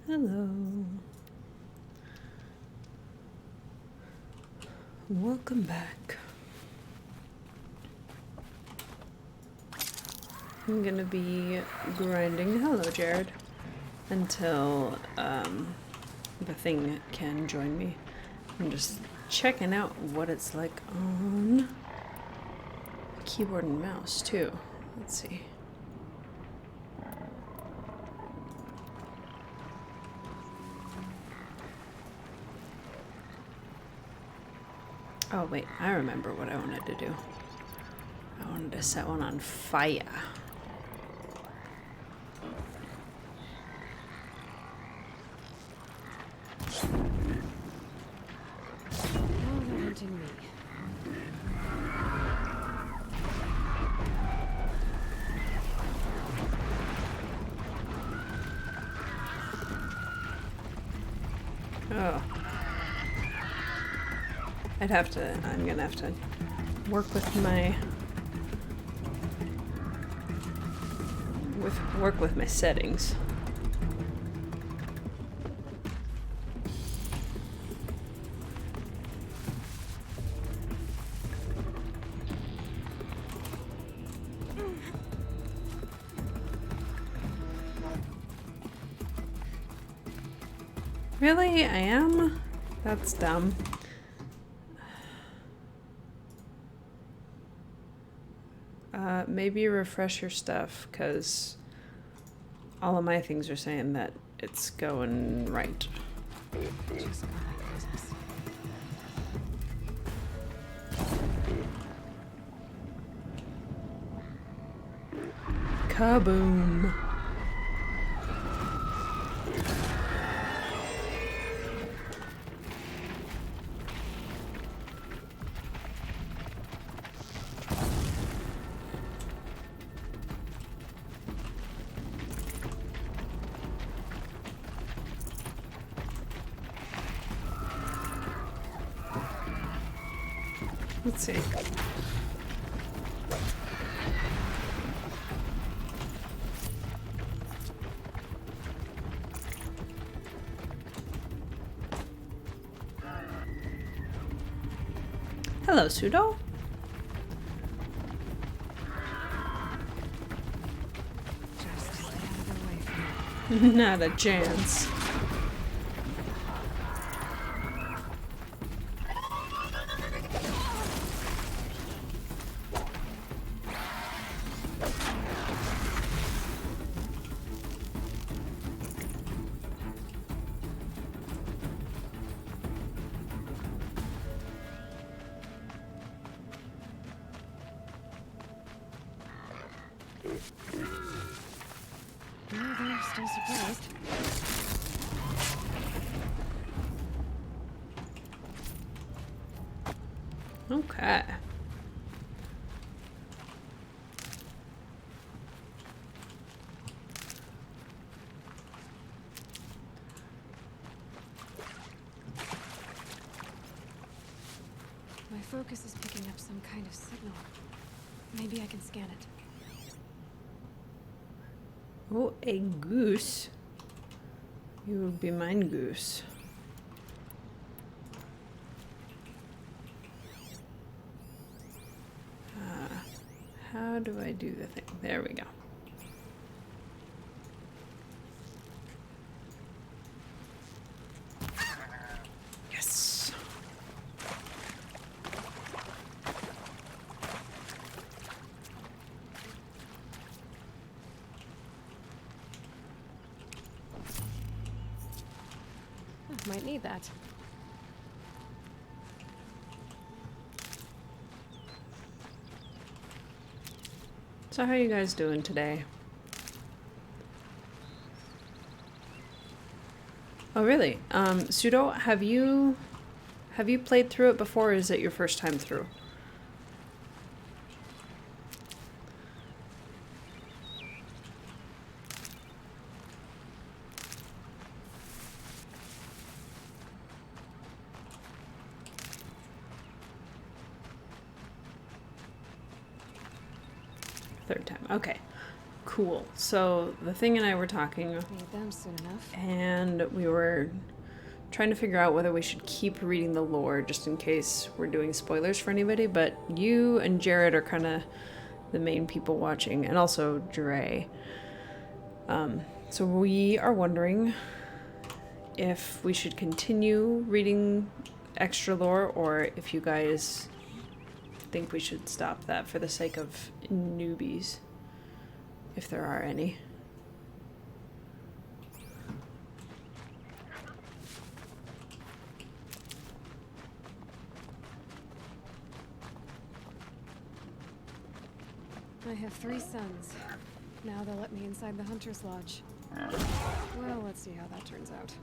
Hello. Welcome back. I'm gonna be grinding, hello Jared, until the thing can join me. I'm just checking out what it's like on keyboard and mouse too. Let's see. Oh wait, I remember what I wanted to do. I wanted to set one on fire. Oh, they're hunting me. Oh. I'm gonna have to work with my settings. Really? I am? That's dumb. Maybe refresh your stuff, because all of my things are saying that it's going right. Just got my business. Kaboom! Let's see. Hello, Pseudo. Just stay out of the way from me. Not a chance. Oh, they're still surprised. Okay. My focus is picking up some kind of signal. Maybe I can scan it. Oh, a goose. You will be mine, goose. How do I do the thing? There we go. Yes. Might need that. So how are you guys doing today? Oh really? Pseudo, have you played through it before, or is it your first time through? Third time. Okay. Cool. So the thing and I were talking, Need them soon enough. and we were trying to figure out whether we should keep reading the lore just in case we're doing spoilers for anybody. But you and Jared are kind of the main people watching, and also Dre. So we are wondering if we should continue reading extra lore, or if you guys think we should stop that for the sake of newbies, if there are any. I have 3 sons. Now they'll let me inside the Hunter's Lodge. Well, let's see how that turns out.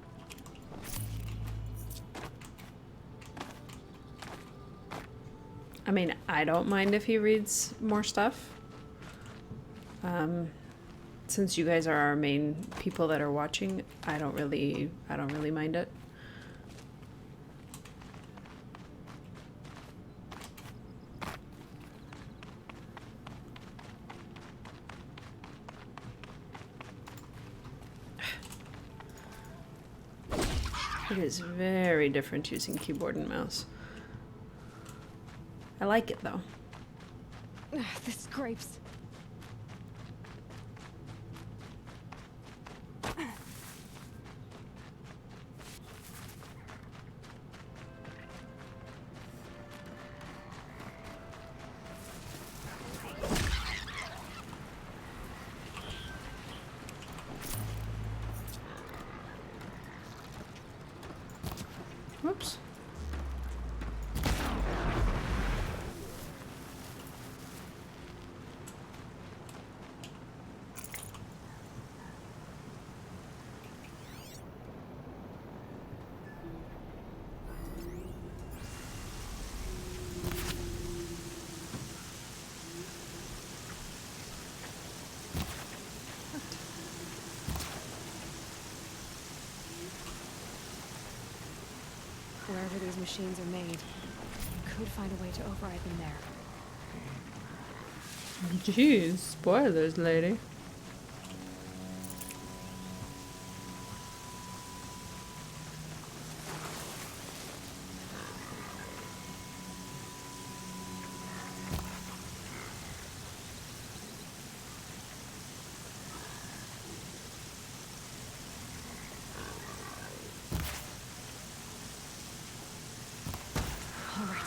I mean, I don't mind if he reads more stuff. Since you guys are our main people that are watching, I don't really mind it. It is very different using keyboard and mouse. I like it though. This grapes. Whoops. Wherever these machines are made, I could find a way to override them there. Jeez, spoilers, lady. All right.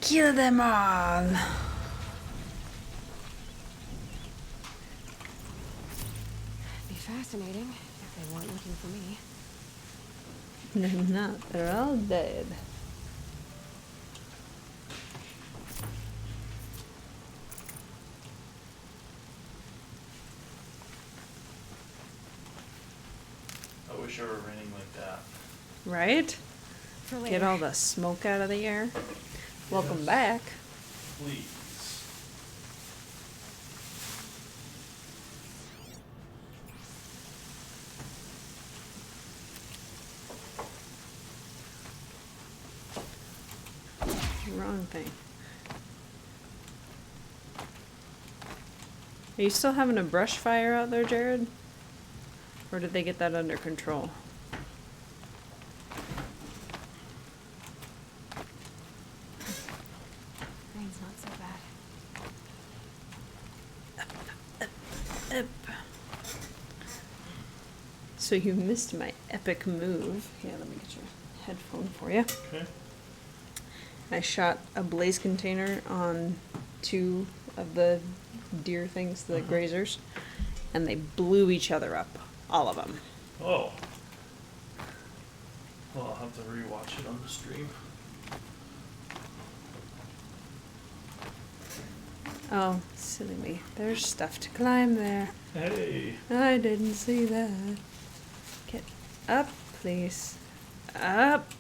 Kill them all! Be fascinating if they weren't looking for me. They're not. They're all dead. I wish it were raining like that. Right? For later. Get all the smoke out of the air. Welcome Yes. back. Please. Wrong thing. Are you still having a brush fire out there, Jared? Or did they get that under control? Rain's not so bad. Ep. So you missed my epic move. Here, let me get your headphone for you. Okay. I shot a blaze container on 2 of the deer things, the grazers, and they blew each other up. All of them. Oh. Well, I'll have to rewatch it on the stream. Oh, silly me. There's stuff to climb there. Hey. I didn't see that. Get up, please. Up.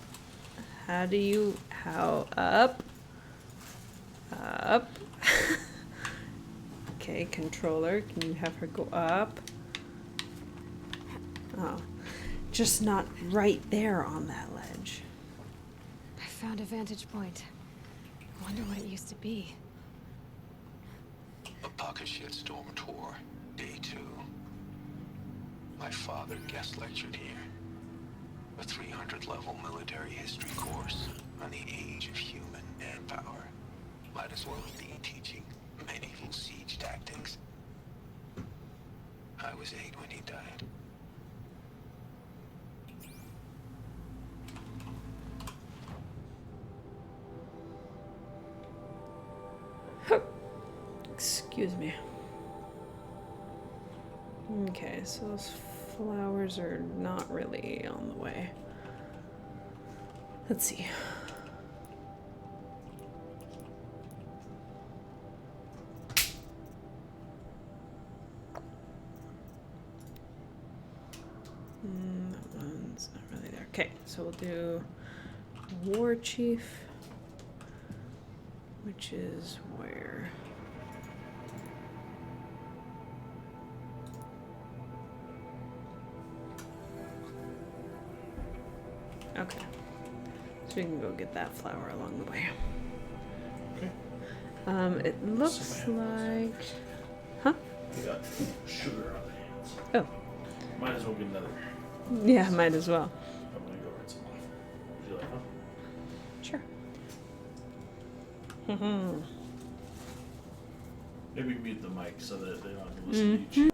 How up? Up. Okay, controller, can you have her go up? Oh, just not right there on that ledge. I found a vantage point. I wonder what it used to be. A pocket shitstorm tour, day 2. My father guest lectured here. A 300-level military history course on the age of human manpower. Might as well be teaching medieval siege tactics. I was 8 when he died. Excuse me. Okay, so those flowers are not really on the way. Let's see. That one's not really there. Okay, so we'll do War Chief, which is where? Okay, so we can go get that flower along the way. Okay. It looks like, huh? We got sugar on the hands. Oh, Might as well get another. yeah, might as well. I'm gonna go rinse them off. Would you like one? Sure. Mm-hmm. Maybe mute the mic so that they don't have to listen to each.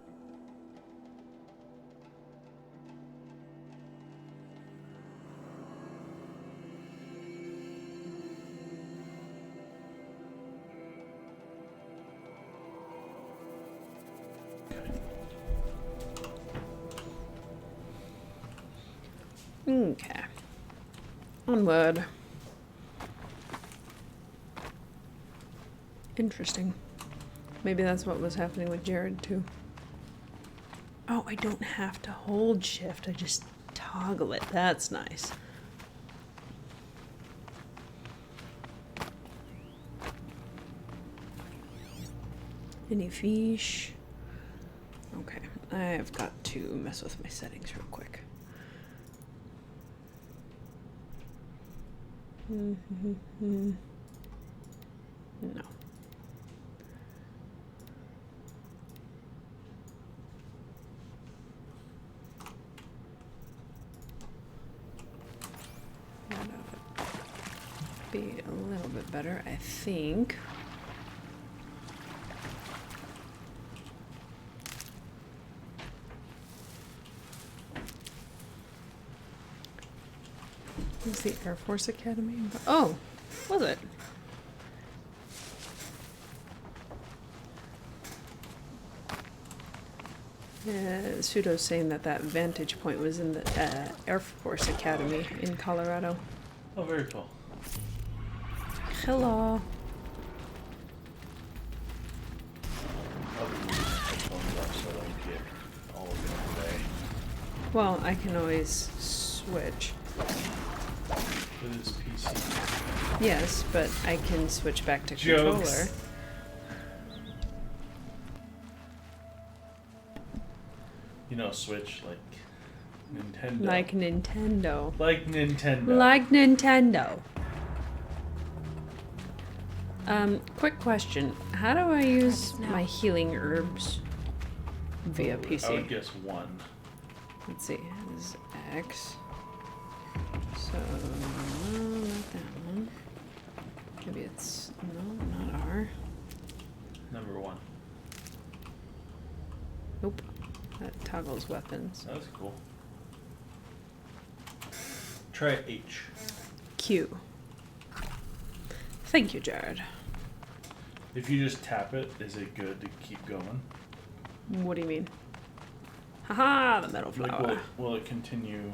Okay. Onward. Interesting. Maybe that's what was happening with Jared too. Oh, I don't have to hold shift. I just toggle it. That's nice. Any fish? Okay, I've got to mess with my settings real quick. No. That would be a little bit better, I think. Was the Air Force Academy? Oh, was it? Pseudo's saying that that vantage point was in the Air Force Academy in Colorado. Oh, very cool. Hello. I'll be using my headphones up so I don't get all of it today. Well, I can always switch. It is PC. Yes, but I can switch back to Jokes. controller. You know, Switch, like Nintendo. Like Nintendo. Like Nintendo. Like Nintendo. Quick question. How do I use my healing herbs via PC? I would guess 1. Let's see. This is X. So, no, not that one. Maybe it's, no, not R. Number 1. Nope. That toggles weapons. That was cool. Try H. Q. Thank you, Jared. If you just tap it, is it good to keep going? What do you mean? Haha, the metal Like, flower. will it continue?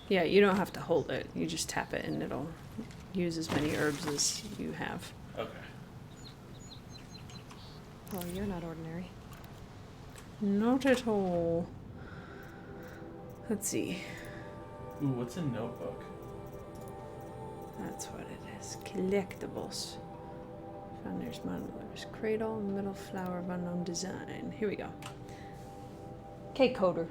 Yeah, you don't have to hold it. You just tap it and it'll use as many herbs as you have. Okay. Well, you're not ordinary. Not at all. Let's see. Ooh, what's a notebook? That's what it is. Collectibles. Founder's modelers. Cradle, middle flower of unknown design. Here we go. K-coder.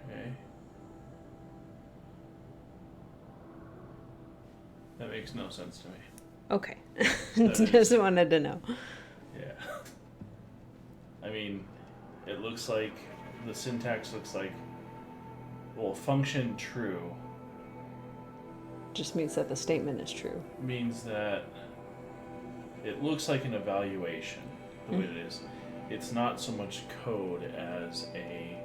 Okay. That makes no sense to me. Okay. That is- Just wanted to know. Yeah. I mean, it looks like the syntax looks like, well, function true Just means that the statement is true. means that it looks like an evaluation the way it is. It's not so much code as a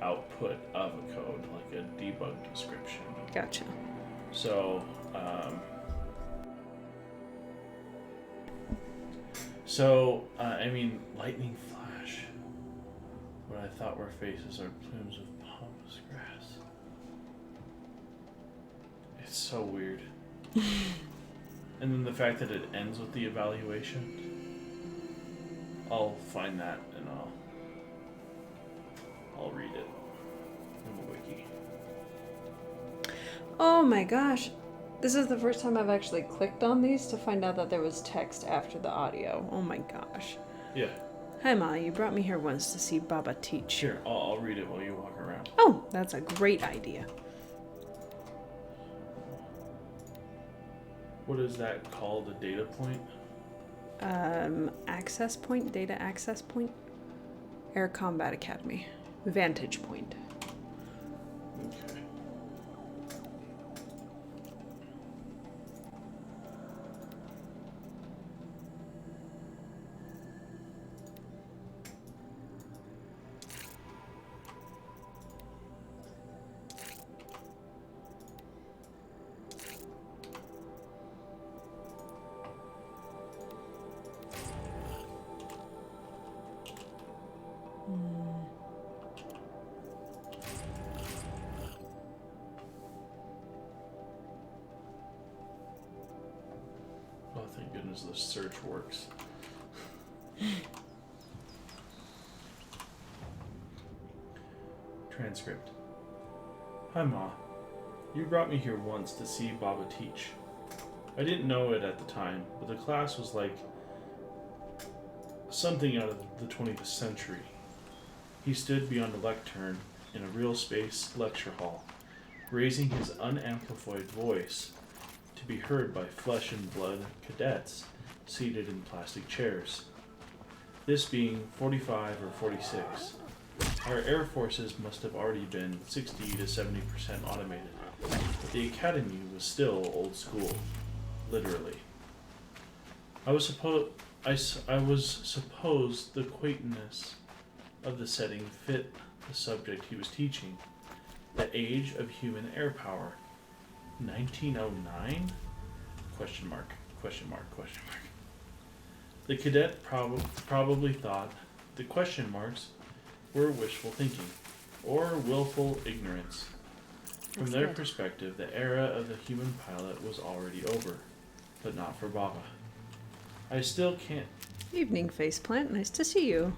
output of a code, like a debug description. Gotcha. So, I mean, lightning flash. What I thought were faces are plumes of pompous grass. It's so weird. And then the fact that it ends with the evaluation. I'll find that and I'll read it in the wiki. Oh my gosh. This is the first time I've actually clicked on these to find out that there was text after the audio. Oh my gosh. Yeah, Hi Ma, you brought me here once to see Baba teach. sure. I'll read it while you walk around. Oh, that's a great idea. What is that called? A data point? Access point, data access point. Air Combat Academy. Vantage point. Okay. Oh, thank goodness the search works. Transcript. Hi, Ma. You brought me here once to see Baba teach. I didn't know it at the time, but the class was like something out of the 20th century. He stood beyond a lectern in a real space lecture hall, raising his unamplified voice to be heard by flesh and blood cadets seated in plastic chairs. This being 45 or 46. Our air forces must have already been 60 to 70% automated, but the academy was still old school, literally. I was supposed the quaintness of the setting fit the subject he was teaching, the age of human air power. 1909? Question mark, question mark, question mark. The cadet probably thought the question marks were wishful thinking, or willful ignorance. From That's their good. perspective, the era of the human pilot was already over, but not for Baba. I still can't. Evening, faceplant. Nice to see you.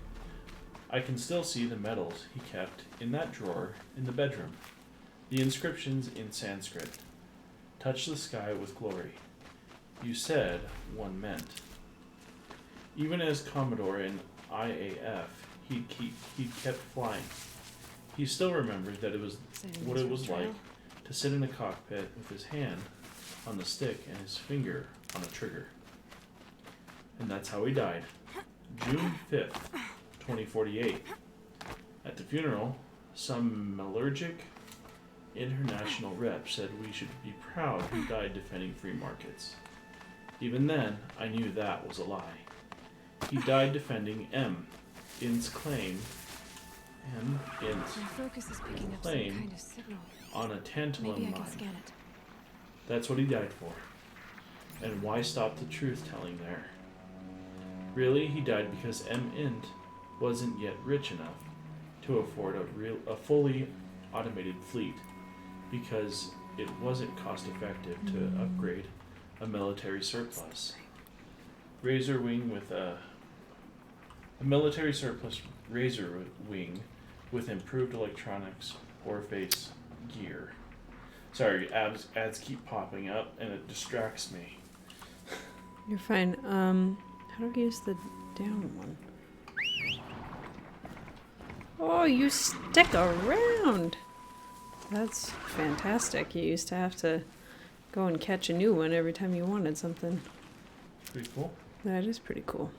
I can still see the medals he kept in that drawer in the bedroom. The inscriptions in Sanskrit. Touch the sky with glory. You said one meant. Even as Commodore in IAF, he'd kept flying. He still remembered that it was Saying what this it was trail? like to sit in a cockpit with his hand on the stick and his finger on a trigger. And that's how he died. June 5th, 2048. At the funeral, some metallurgic international rep said we should be proud he died defending free markets. Even then, I knew that was a lie. He died defending Int's claim, My focus is picking up some Claim. kind of signal. on a tantalum Maybe I can mine. scan it. That's what he died for. And why stop the truth telling there? Really, he died because Int wasn't yet rich enough to afford a fully automated fleet because it wasn't cost effective to upgrade a military surplus. Razor wing with a military surplus razor wing with improved electronics or face gear. Sorry, ads keep popping up and it distracts me. You're fine. How do I use the down one? Oh, you stick around! That's fantastic. You used to have to go and catch a new one every time you wanted something. Pretty cool. That is pretty cool.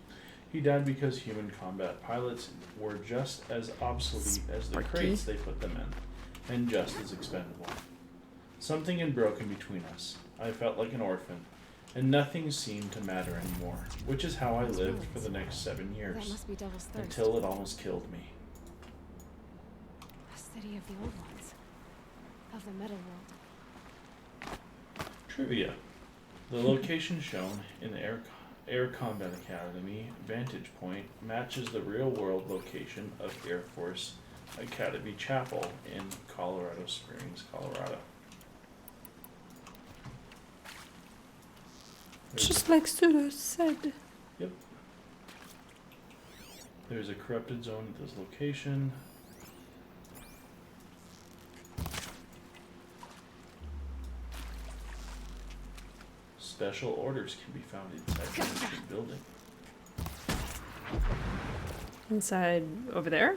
He died because human combat pilots were just as obsolete as the crates they put them in, and just as expendable. Something had broken between us. I felt like an orphan, and nothing seemed to matter anymore, which is how I lived for the next 7 That years, must be Devil's Thirst. until it almost killed me. A city of the old ones. Of the metal world. Trivia. The location shown in the Air Combat Academy vantage point matches the real-world location of Air Force Academy Chapel in Colorado Springs, Colorado. Just like Suda said. Yep. There's a corrupted zone at this location. Special orders can be found inside the ancient building. Inside over there?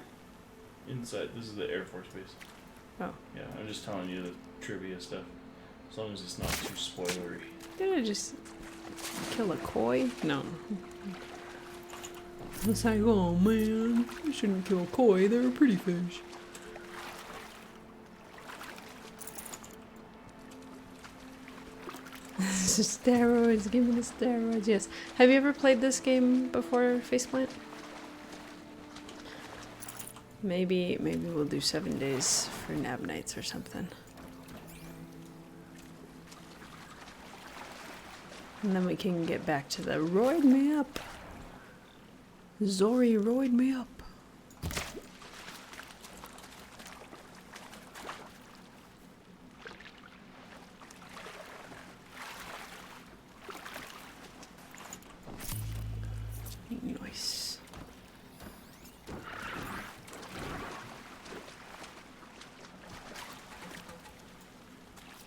Inside, this is the Air Force Base. Oh. Yeah, I'm just telling you the trivia stuff. As long as it's not too spoilery. Did I just kill a koi? No. I was like, oh man, I shouldn't kill koi, they're a pretty fish. Steroids, give me the steroids, yes. Have you ever played this game before, Faceplant? Maybe we'll do 7 days for nab nights or something. And then we can get back to the roid me up. Zori roid me up. Nice.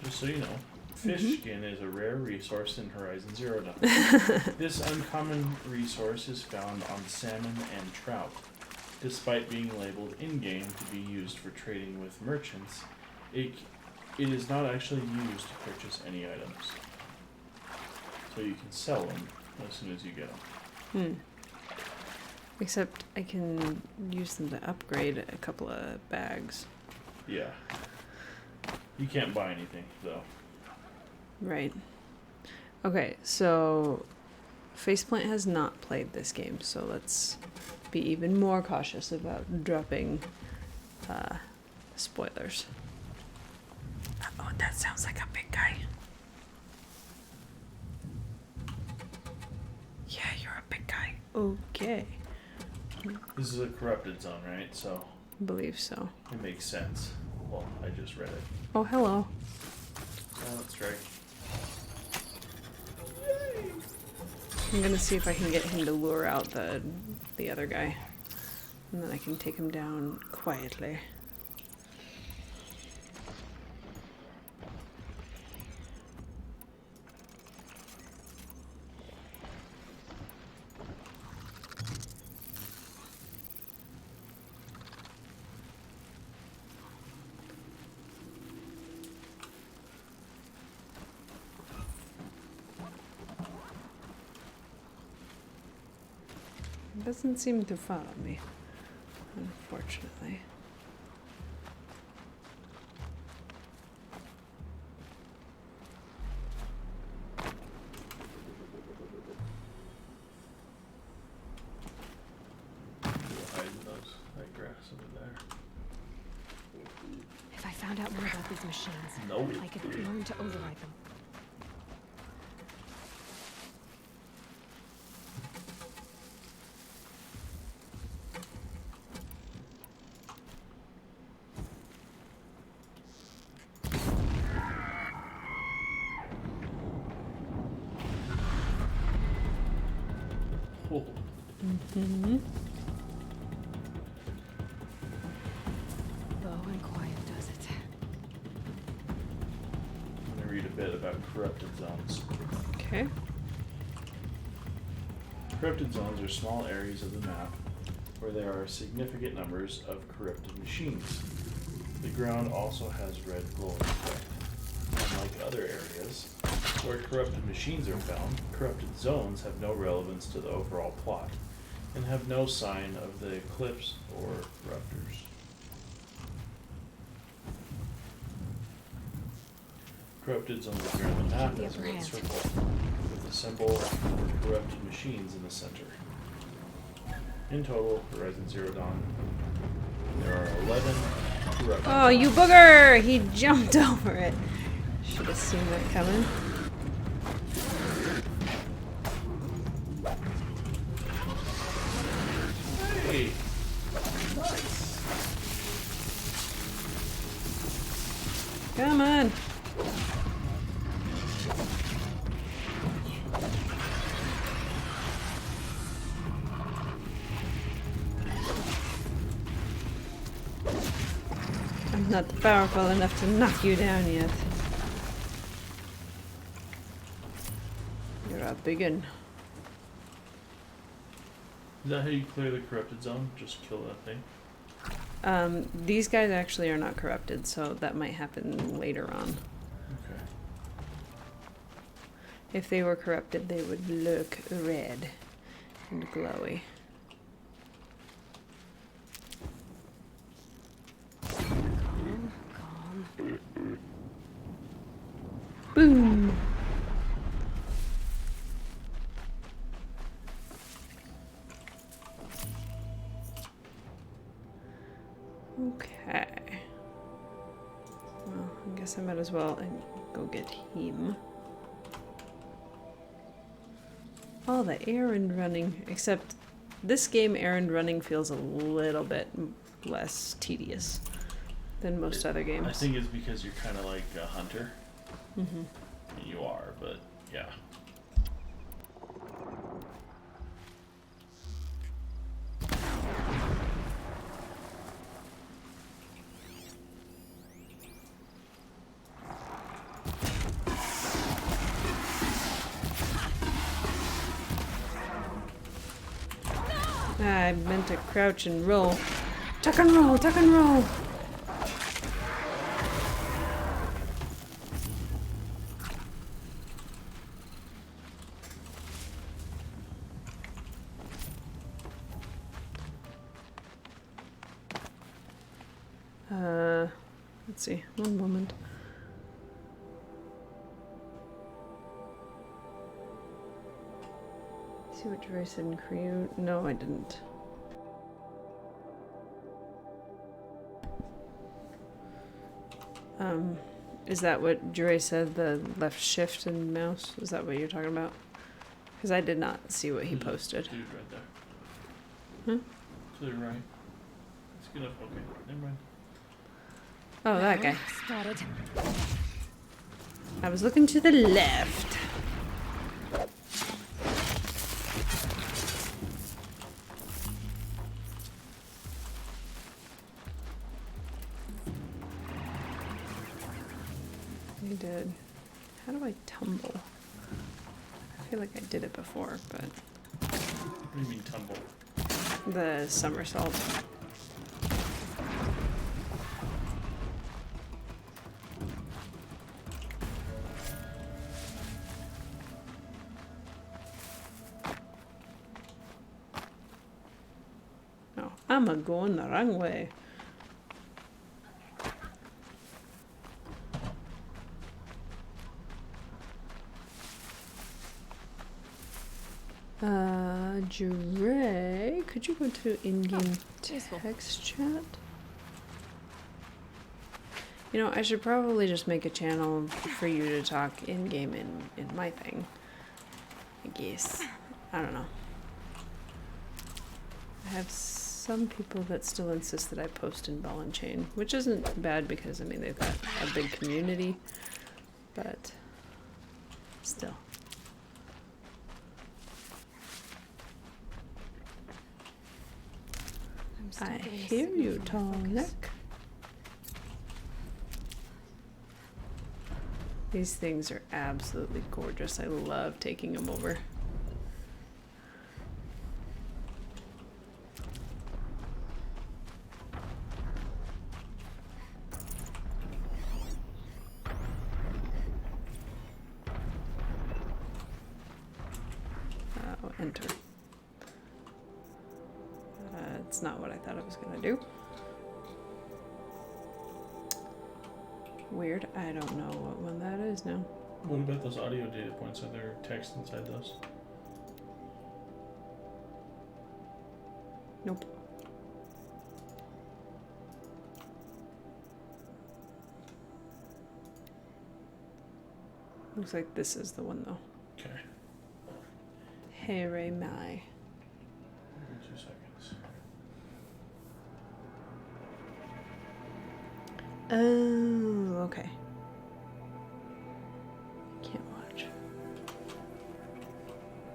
Just so you know, fish skin is a rare resource in Horizon Zero Dawn. This uncommon resource is found on salmon and trout. Despite being labeled in-game to be used for trading with merchants, it is not actually used to purchase any items. So you can sell them as soon as you get them. Except I can use them to upgrade a couple of bags. Yeah. You can't buy anything, though. Right. Okay, so Faceplant has not played this game, so let's be even more cautious about dropping spoilers. Oh, that sounds like a big guy. Yeah, you're a big guy. Okay. This is a corrupted zone, right? So Believe so. it makes sense. Well, I just read it. Oh, hello. Oh, that's right. I'm gonna see if I can get him to lure out the other guy. And then I can take him down quietly. It doesn't seem to follow me, unfortunately. Hide in that grass over there. If I found out more about these machines, Nope. I could learn to override them. Mm-hmm. Low and quiet does it. I'm going to read a bit about corrupted zones. Okay. Corrupted zones are small areas of the map where there are significant numbers of corrupted machines. The ground also has red glowing effect. Unlike other areas where corrupted machines are found, corrupted zones have no relevance to the overall plot and have no sign of the eclipse or corruptors. Corrupted zones appear on the map The as a upper red hand. circle with the symbol for corrupted machines in the center. In total, Horizon Zero Dawn, there are 11 corrupted Oh, you zones. booger! He jumped over it. Should have seen that coming. Hey! Nice! Come on. I'm not powerful enough to knock you down yet. You're a biggin. Is that how you clear the corrupted zone? Just kill that thing? These guys actually are not corrupted, so that might happen later on. Okay. If they were corrupted, they would look red and glowy. Calm, calm. Boom! Okay. Well, I guess I might as well go get him. All the errand running, except this game errand running feels a little bit less tedious than most other games. I think it's because you're kind of like a hunter. Mm-hmm. You are, but yeah. I meant to crouch and roll. Tuck and roll, tuck and roll. Let's see, one moment. See what Dre said in Korea? No, I didn't. Is that what Dre said, the left shift and mouse? Is that what you're talking about? Because I did not see what he posted. Dude, right there. Huh? To the right. It's good enough. Okay, never mind. Oh, that guy. Spotted. I was looking to the left. I did. How do I tumble? I feel like I did it before, but What do you mean tumble? the somersault. No, I'm a going the wrong way. Dre, could you go to in-game useful. text chat? You know, I should probably just make a channel for you to talk in-game in my thing. I guess. I don't know. I have some people that still insist that I post in Ball and Chain, which isn't bad because, I mean, they've got a big community, but still. still I getting a hear signal you, from my tall focus. neck. These things are absolutely gorgeous. I love taking them over. Enter. It's not what I thought I was gonna do. Weird. I don't know what one that is now. What about those audio data points? Are there text inside those? Nope. Looks like this is the one though. Okay. Here my. 2 seconds. Oh, okay. Can't watch.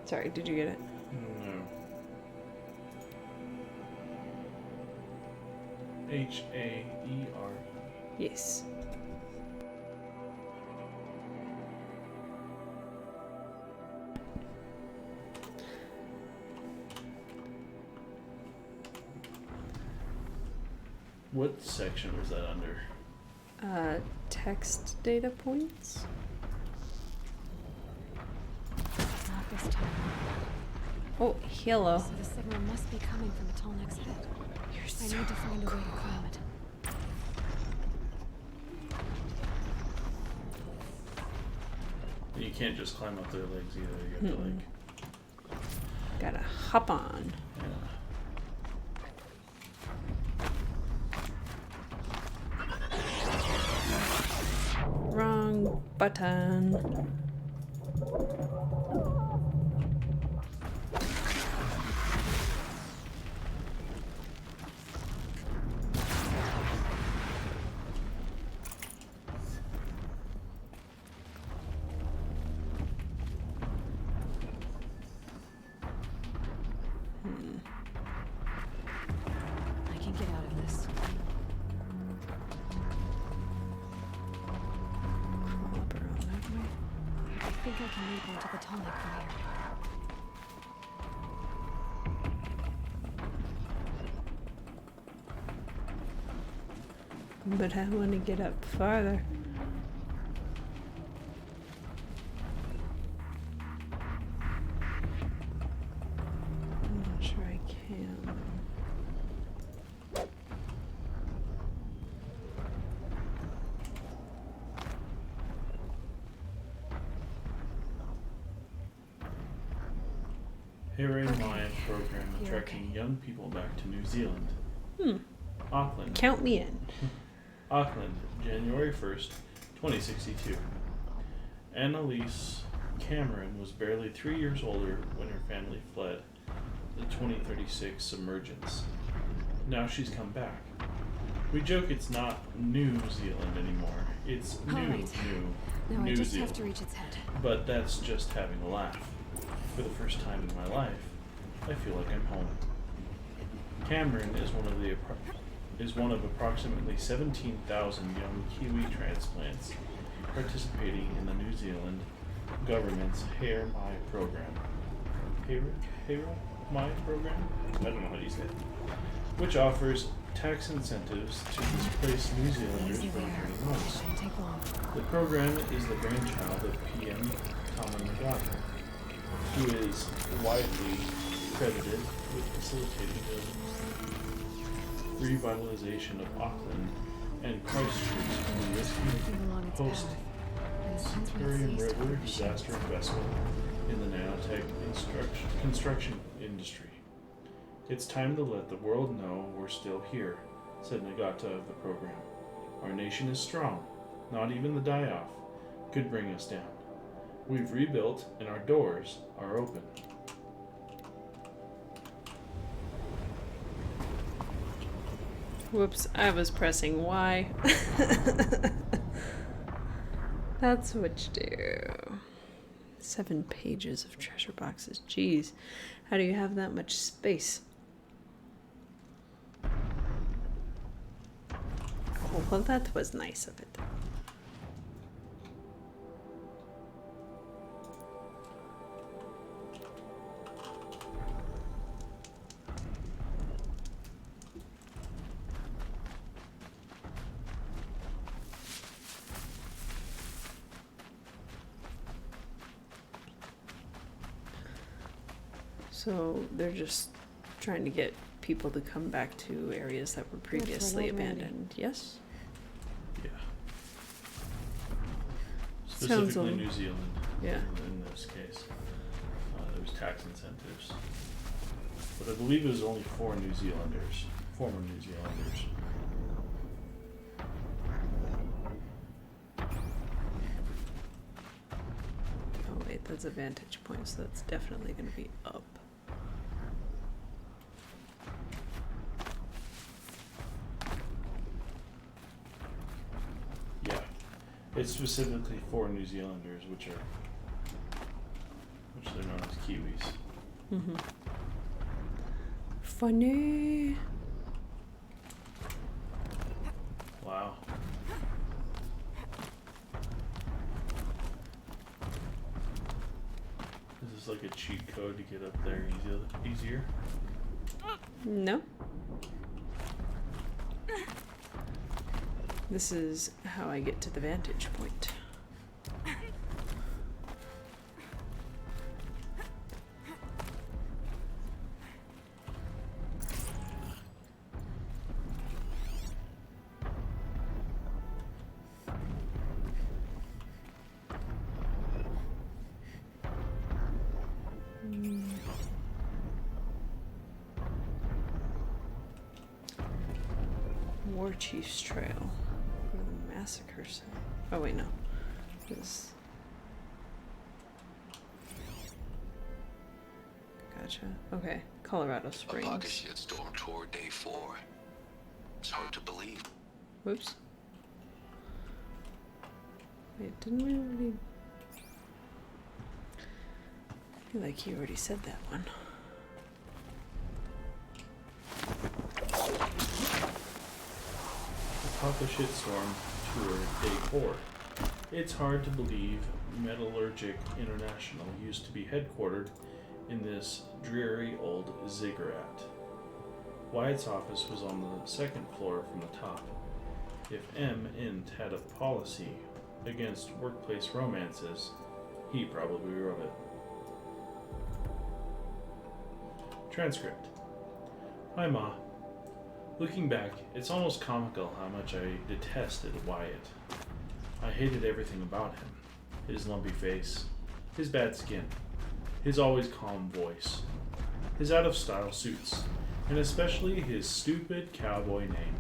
Sorry, did you get it? No. H-A-E-R. Yes. What section was that under? Text data points? Not this time. Oh, hello. So the signal must be coming from the tall next head. You're I so need to find a way to climb it. You can't just climb up their legs either. You have to like. Gotta hop on. Yeah. Wrong button. I can get out of this. Crawl up around that way. I think I can lead one to the tall neck from here. But I want to get up farther. I'm not sure I can. Here in my program You're attracting young people back to New Zealand. Auckland. Count me in. Auckland, January 1st, 2062. Annalise Cameron was barely 3 years older when her family fled the 2036 submergence. Now she's come back. We joke it's not New Zealand anymore. It's All right. Now I New just Zealand. have to reach its head. But that's just having a laugh. For the first time in my life, I feel like I'm home. Cameron is one of approximately 17,000 young Kiwi transplants participating in the New Zealand government's Hair My program. Hair My program? I don't know how you say it. Which offers tax incentives to displaced New Zealanders Easy from there. joining us. Shouldn't take long. The program is the brainchild of PM Tamamagata, who is widely credited with facilitating the revitalization of Auckland and Christchurch in the Moving along its post path. And since when Victorian it sees River time, disaster investment in the nanotech construction industry. It's time to let the world know we're still here, said Nagata of the program. Our nation is strong. Not even the die-off could bring us down. We've rebuilt and our doors are open. Whoops, I was pressing Y. That's what you do. 7 pages of treasure boxes. Jeez, how do you have that much space? Oh, well, that was nice of it. So they're just trying to get people to come back to areas that were previously abandoned. Yes? Yeah. Sounds Specifically a- New Zealand. Yeah. In this case. There was tax incentives. But I believe it was only for New Zealanders. Former New Zealanders. Oh wait, that's a vantage point, so that's definitely going to be up. Yeah. It's specifically for New Zealanders, which they're known as Kiwis. Mm-hmm. Funny. Wow. Is this like a cheat code to get up there easier? No. This is how I get to the vantage point. War Chief's Trail. Go to the massacre site. Oh wait, no. This. Gotcha. Okay. Colorado A Springs. pocket shitstorm toward day 4. It's hard to believe. Whoops. Wait, didn't we already? I feel like he already said that one. Papa Shitstorm Tour Day 4. It's hard to believe Metallurgic International used to be headquartered in this dreary old ziggurat. Wyatt's office was on the second floor from the top. If M. Int had a policy against workplace romances, he probably wrote it. Transcript. Hi, Ma. Looking back, it's almost comical how much I detested Wyatt. I hated everything about him. His lumpy face, his bad skin, his always calm voice, his out-of-style suits, and especially his stupid cowboy name.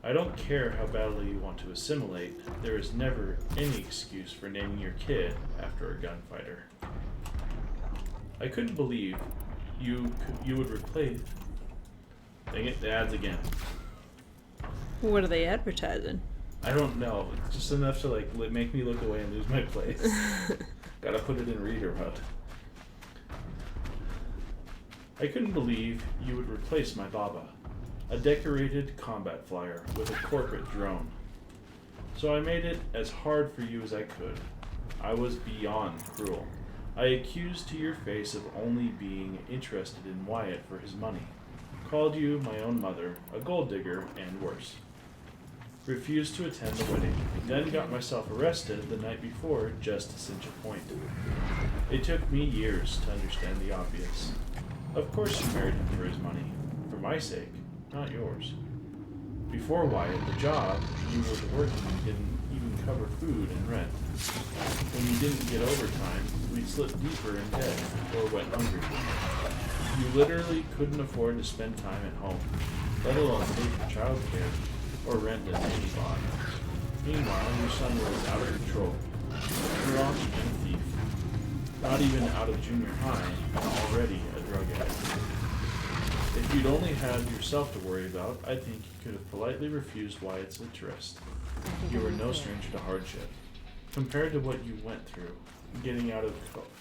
I don't care how badly you want to assimilate, there is never any excuse for naming your kid after a gunfighter. I couldn't believe you would replace... Dang it, the ads again. What are they advertising? I don't know. It's just enough to like make me look away and lose my place. Gotta put it in reader mode. I couldn't believe you would replace my Baba, a decorated combat flyer with a corporate drone. So I made it as hard for you as I could. I was beyond cruel. I accused to your face of only being interested in Wyatt for his money. Called you my own mother, a gold digger, and worse. Refused to attend the wedding, then got myself arrested the night before just to cinch a point. It took me years to understand the obvious. Of course you married him for his money. For my sake, not yours. Before Wyatt, the job you were working didn't even cover food and rent. When you didn't get overtime, we'd slip deeper in debt or went hungry. You literally couldn't afford to spend time at home, let alone pay for childcare or rent a nanny bond. Meanwhile, your son was out of control, drunk and a thief. Not even out of junior high, and already a drug addict. If you'd only had yourself to worry about, I think you could have politely refused Wyatt's interest. You were no stranger to hardship. Compared to what you went through, getting out of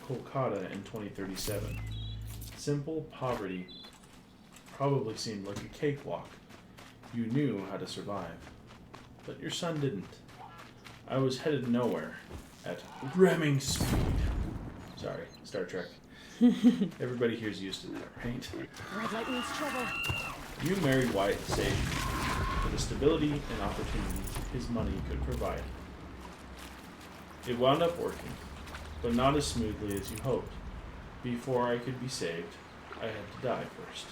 Kolkata in 2037, simple poverty probably seemed like a cakewalk. You knew how to survive. but your son didn't. I was headed nowhere at ramming speed. Sorry, Star Trek. Everybody here's used to that, right? Red light means trouble. You married Wyatt to save for the stability and opportunity his money could provide. It wound up working, but not as smoothly as you hoped. Before I could be saved, I had to die first.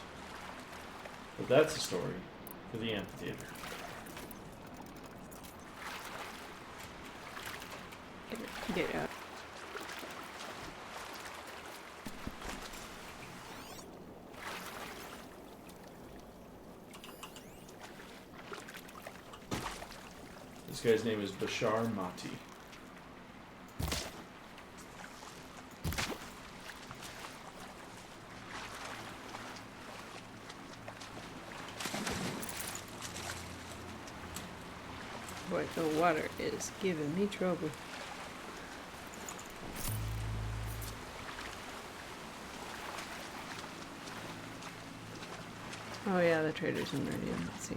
But that's a story for the amphitheater. Get out. This guy's name is Bashar Mati. Boy, the water is giving me trouble. Oh yeah, the traders in Meridian. Let's see.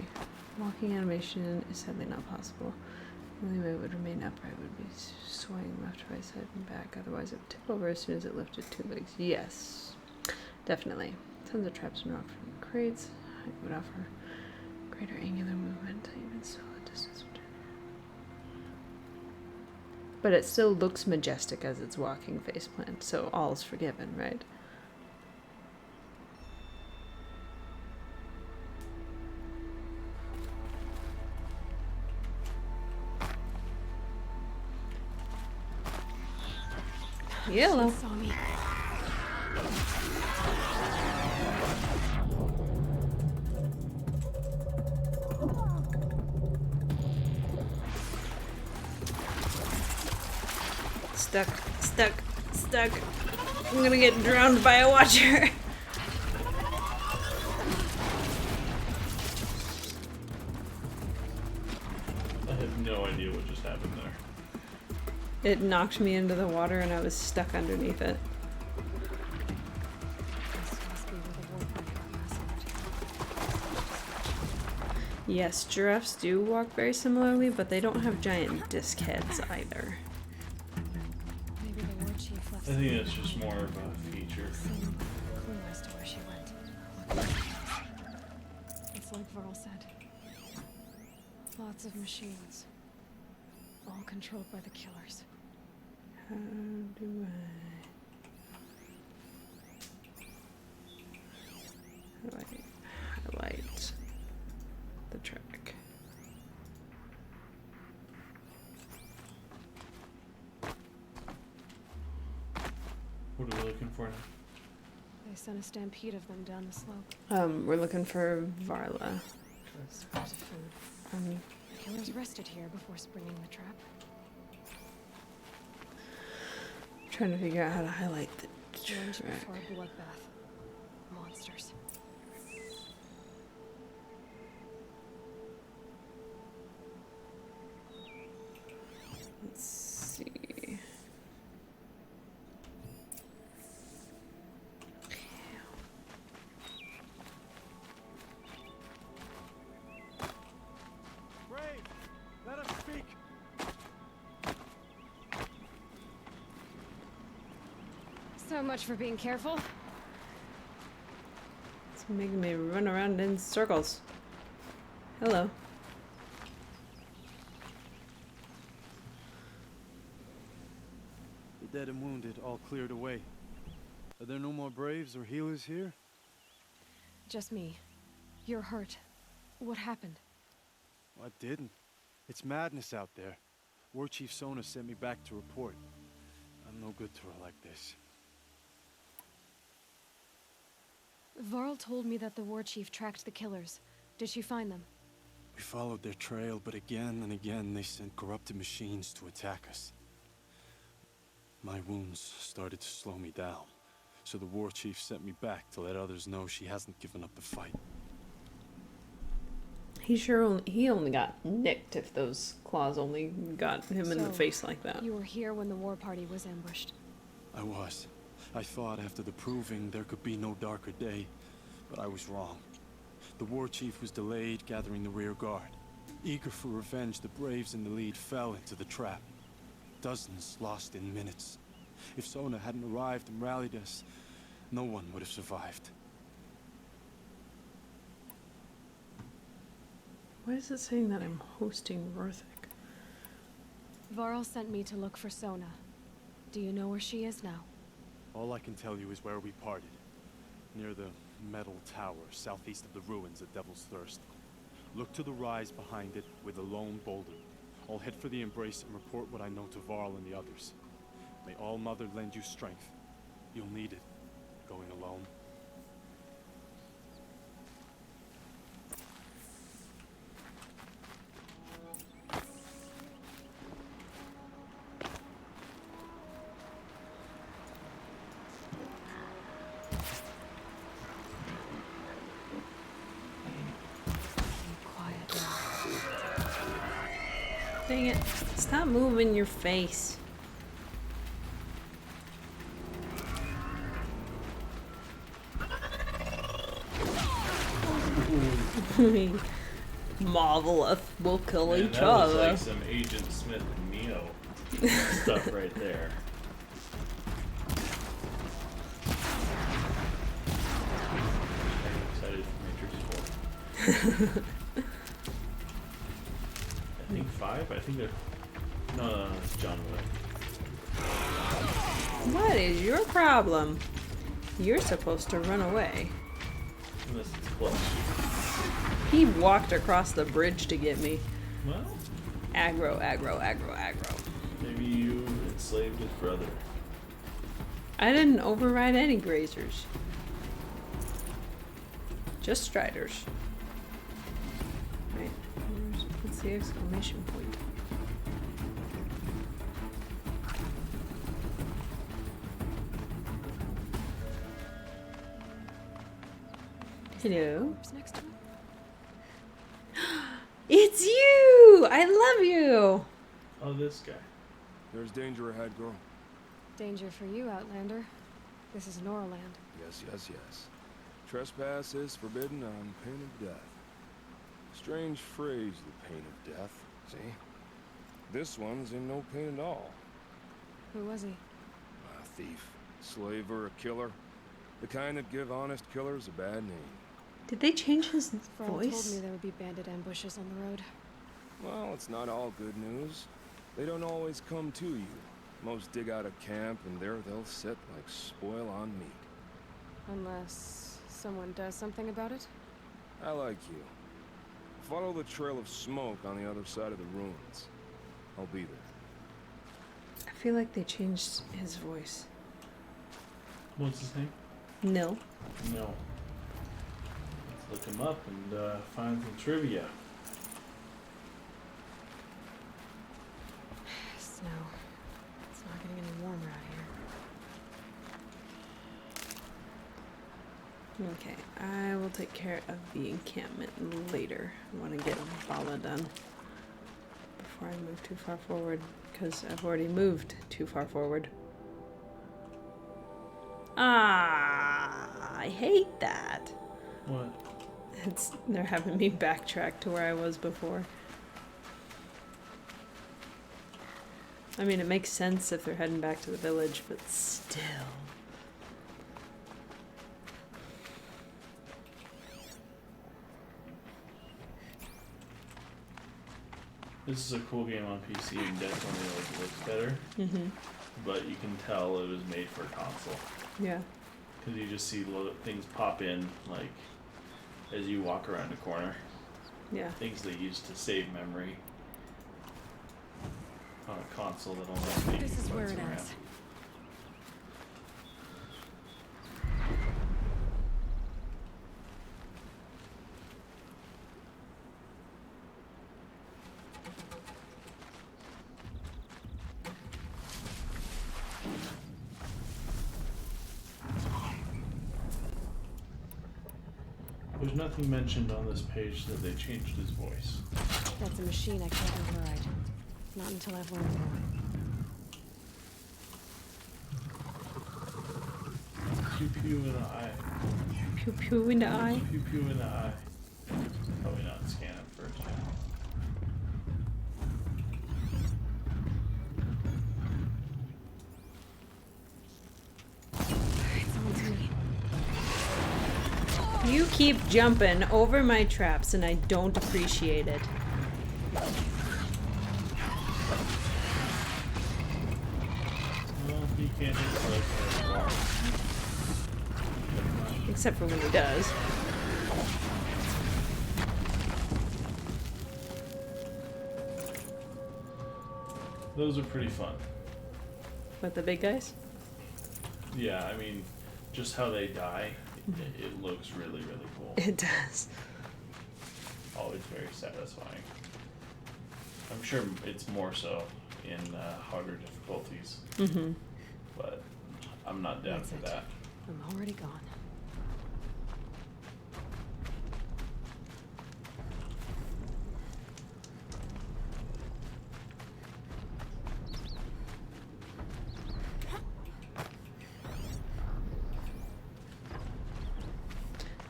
Walking animation is sadly not possible. The only way it would remain upright would be swaying left, right, side, and back. Otherwise, it would tip over as soon as it lifted 2 legs. Yes, definitely. Tons of traps and rock from crates. It would offer greater angular movement. Even so, the distance would... But it still looks majestic as it's walking faceplant, so all's forgiven, right? Yellow. She saw me. Stuck. I'm gonna get drowned by a watcher. I have no idea what just happened there. It knocked me into the water and I was stuck underneath it. This must be where the war party got massacred. Yes, giraffes do walk very similarly, but they don't have giant disc heads either. Maybe the war chief left I think something that's just behind. more of a feature. Some clue as to where she went. Look. It's like Varl said. Lots of machines. All controlled by the killers. How do I highlight the track? What are we looking for now? They sent a stampede of them down the slope. We're looking for Varla. Scraps of food. Um, The killers rested here before springing the trap. trying to figure out how to highlight the Warned track. before a bloodbath. Monsters. Let's see. Brave, let us speak. So much for being careful. It's making me run around in circles. Hello. The dead and wounded all cleared away. Are there no more braves or healers here? Just me. You're hurt. What happened? I didn't. It's madness out there. War Chief Sona sent me back to report. I'm no good to her like this. Varl told me that the war chief tracked the killers. Did she find them? We followed their trail, but again and again they sent corrupted machines to attack us. My wounds started to slow me down, so the war chief sent me back to let others know she hasn't given up the fight. He only got nicked if those claws only got him in the So, face like that. You were here when the war party was ambushed. I was. I thought after the proving there could be no darker day, but I was wrong. The war chief was delayed gathering the rear guard. Eager for revenge, the Braves in the lead fell into the trap. Dozens lost in minutes. If Sona hadn't arrived and rallied us, no one would have survived. Why is it saying that I'm hosting Rorthik? Varl sent me to look for Sona. Do you know where she is now? All I can tell you is where we parted. Near the metal tower, southeast of the ruins at Devil's Thirst. Look to the rise behind it with a lone boulder. I'll head for the embrace and report what I know to Varl and the others. May All Mother lend you strength. You'll need it, going alone. Dang it. Stop moving your face. Marvelous. We'll kill Man, each that other. was like some Agent Smith and Neo stuff right there. I'm excited for Matrix 4. I think 5? I think they're... No, it's John Wick. What is your problem? You're supposed to run away. Unless it's Clutch. He walked across the bridge to get me. Well, Aggro, aggro, aggro, aggro. maybe you enslaved his brother. I didn't override any grazers. Just striders. Right. What's the exclamation point? Hello. Who's next to him? It's you! I love you! Oh, this guy. There's danger ahead, girl. Danger for you, Outlander. This is Norland. Yes, yes, yes. Trespass is forbidden on pain of death. Strange phrase, the pain of death. See? This one's in no pain at all. Who was he? A thief, slaver, a killer. The kind that give honest killers a bad name. Did they change his Varl told voice? me there would be bandit ambushes on the road. Well, it's not all good news. They don't always come to you. Most dig out a camp, and there they'll sit like spoil on meat. Unless someone does something about it? I like you. Follow the trail of smoke on the other side of the ruins. I'll be there. I feel like they changed his voice. What's his name? No. No. Let's look him up and find some trivia. Snow. It's not getting any warmer out here. Okay, I will take care of the encampment later. I want to get Bala done before I move too far forward, because I've already moved too far forward. Ah, I hate that. What? They're having me backtrack to where I was before. I mean, it makes sense if they're heading back to the village, but still. This is a cool game on PC and definitely looks better, Mm-hmm. but you can tell it was made for console. Yeah. Because you just see things pop in, like, as you walk around a corner. Yeah. Things they use to save memory on a console that only make This is where it around. ends. There's nothing mentioned on this page that they changed his voice. That's a machine I can't override. Not until I've learned more. Pew pew in the eye. Pew pew in the eye. Pew pew in the eye. Probably not scan it first. You keep jumping over my traps and I don't appreciate it. Well, he can't hit the right part. Except for when he does. Those are pretty fun. With the big guys? Yeah, I mean, just how they die, it looks really, really cool. It does. Always very satisfying. I'm sure it's more so in harder difficulties, Mm-hmm. but I'm not down That's for it. that. I'm already gone.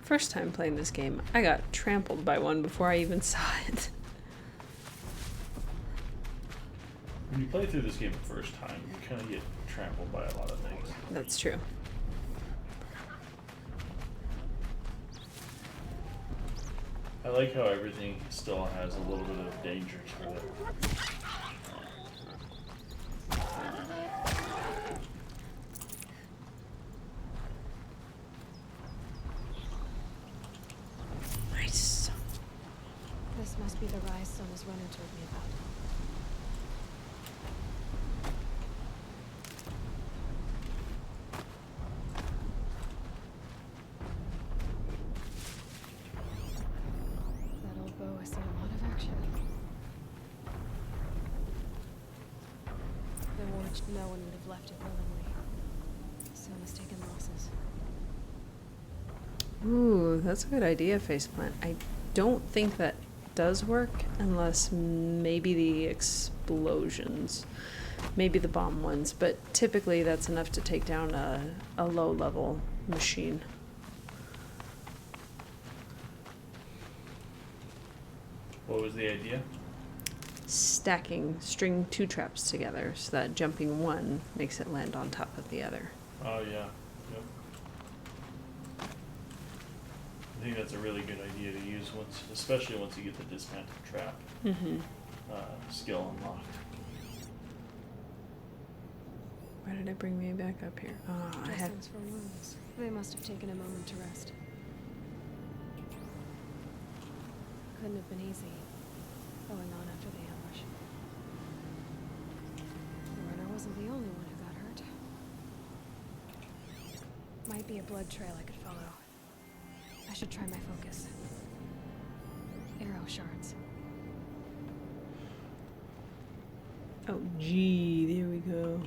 First time playing this game, I got trampled by one before I even saw it. When you play through this game the first time, you kind of get trampled by a lot of things. That's true. I like how everything still has a little bit of danger to it. Nice. This must be the rise Sona's runner told me about. That old bow has seen a lot of action. The warch, no one would have left it willingly. Sona's taken losses. Ooh, that's a good idea, Faceplant. I don't think that does work unless maybe the explosions, maybe the bomb ones, but typically that's enough to take down a low-level machine. What was the idea? String two traps together so that jumping one makes it land on top of the other. Oh yeah, yep. I think that's a really good idea to use once, especially once you get the dismantled trap Mm-hmm. skill unlocked. Why did it bring me back up here? Oh, I had... Dressings for wounds. They must have taken a moment to rest. Couldn't have been easy, going on after the ambush. The runner wasn't the only one who got hurt. Might be a blood trail I could follow. I should try my focus. Arrow shards. Oh, gee, there we go.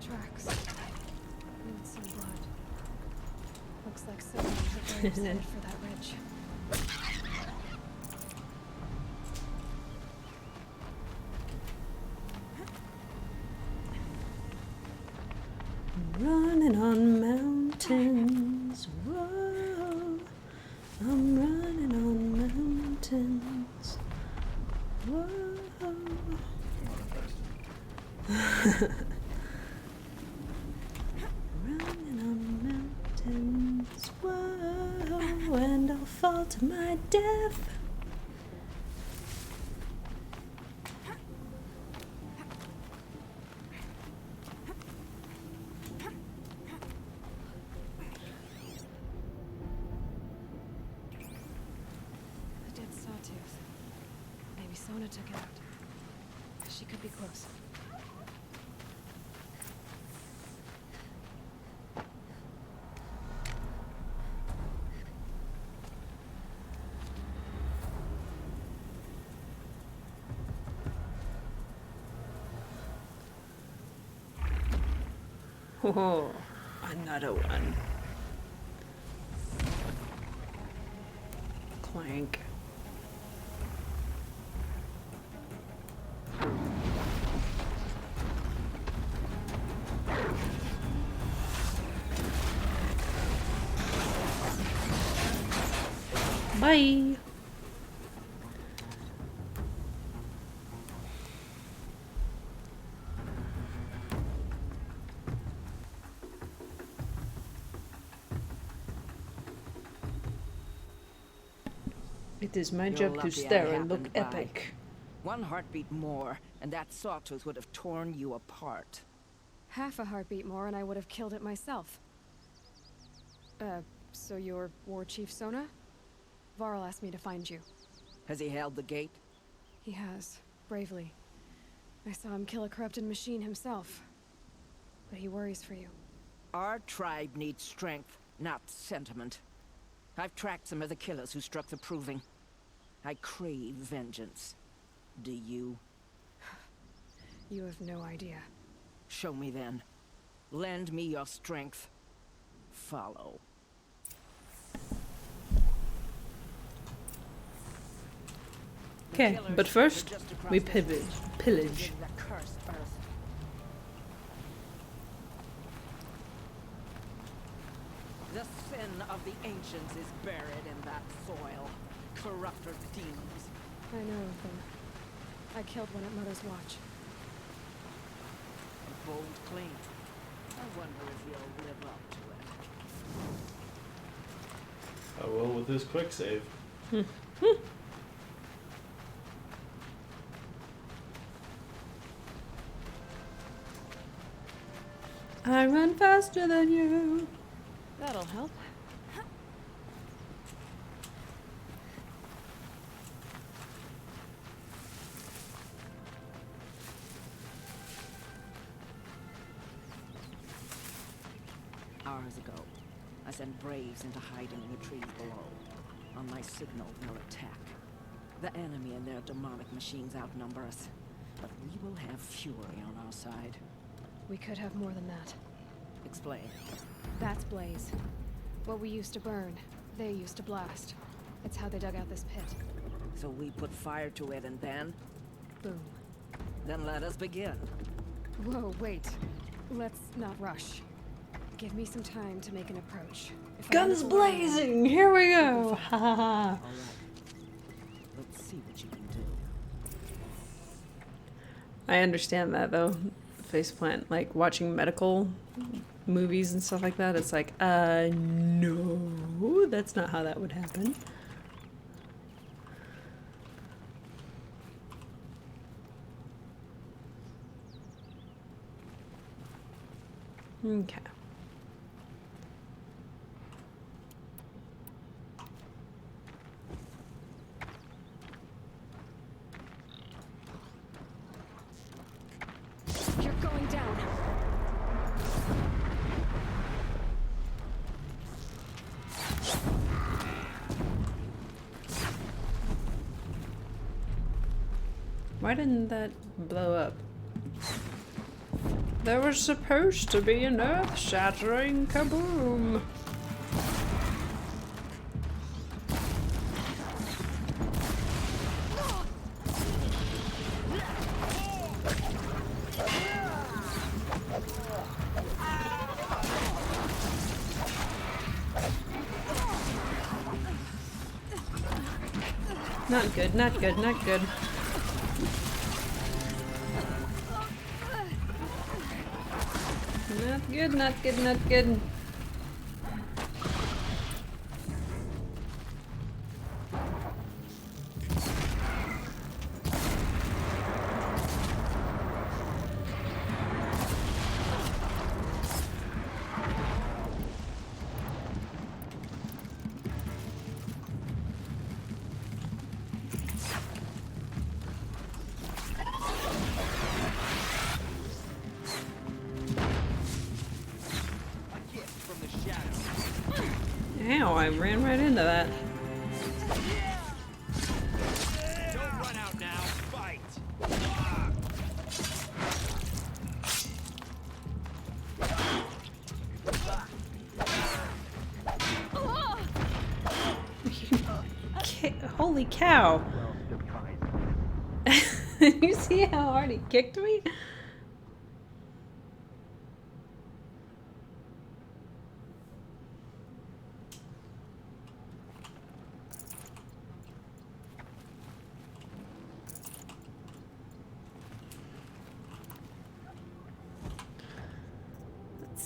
Tracks. Need some blood. Looks like someone was the headed for that ridge. Running on mountains, whoa. I'm running on mountains, whoa. Running on mountains, whoa. And I'll fall to my death. A dead sawtooth. Maybe Sona took it out. She could be close. Oh, another one. Clank. Bye. It is my You're job to lucky stare I and look happened by. epic. One heartbeat more, and that sawtooth would have torn you apart. Half a heartbeat more and I would have killed it myself. So you're War Chief Sona? Varl asked me to find you. Has he held the gate? He has, bravely. I saw him kill a corrupted machine himself. But he worries for you. Our tribe needs strength, not sentiment. I've tracked some of the killers who struck the Proving. I crave vengeance. Do you? You have no idea. Show me then. Lend me your strength. Follow. Okay, but first, we pillage. Pillage. The cursed earth. The sin of the ancients is buried in that soil. Corrupter demons. I know of them. I killed one at Mother's Watch. A bold claim. I wonder if you'll live up to it. I will with this quick save. I run faster than you. That'll help. Hours ago, I sent braves into hiding in the trees below. On my signal, they'll attack. The enemy and their demonic machines outnumber us, but we will have fury on our side. We could have more than that. Explain. That's Blaze. What we used to burn, they used to blast. It's how they dug out this pit. So we put fire to it and then? Boom. Then let us begin. Whoa, wait. Let's not rush. Give me some time to make an approach. If I Guns end up alone- blazing! Here we go! Ha ha ha. All right. Let's see what you can do. I understand that though. Faceplant, like watching medical movies and stuff like that, it's like, no, that's not how that would happen. Okay. You're going down. Why didn't that blow up? There was supposed to be an earth-shattering kaboom. Not good, not good, not good. Not good, not good, not good. Ow, I ran right into that. Don't run out now. Fight. Holy cow. You see how hard he kicked me?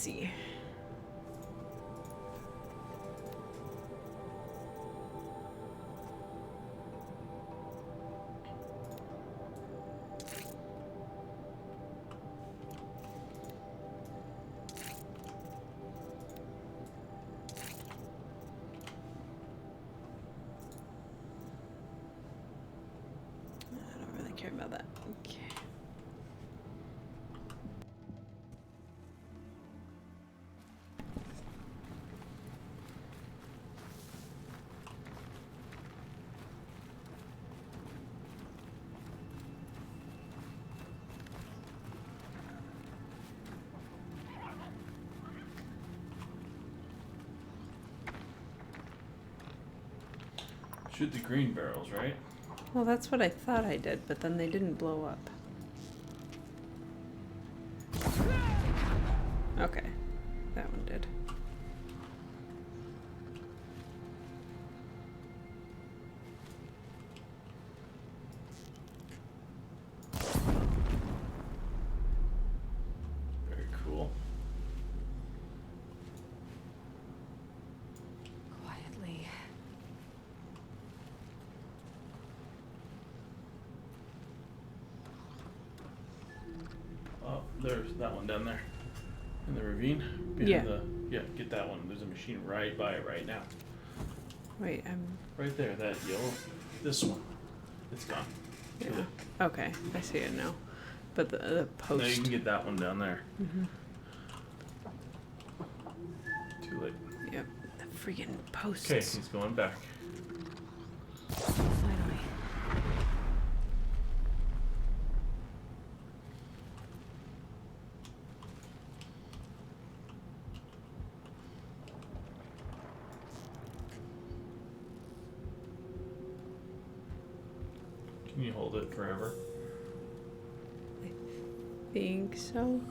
see. I don't really care about that. Okay. Shoot the green barrels, right? Well, that's what I thought I did, but then they didn't blow up. Okay, that one did. Very cool. Quietly. Oh, there's that one down there. In the ravine. Yeah. Yeah, get that one. There's a machine right by it right now. Wait, I'm... Right there, that yellow. This one. It's gone. Yeah. Kill it. Okay, I see it now. But the post... No, you can get that one down there. Mhm. Too late. Yep, the freaking posts. Okay, he's going back. Finally. Can you hold it forever? Think so? No,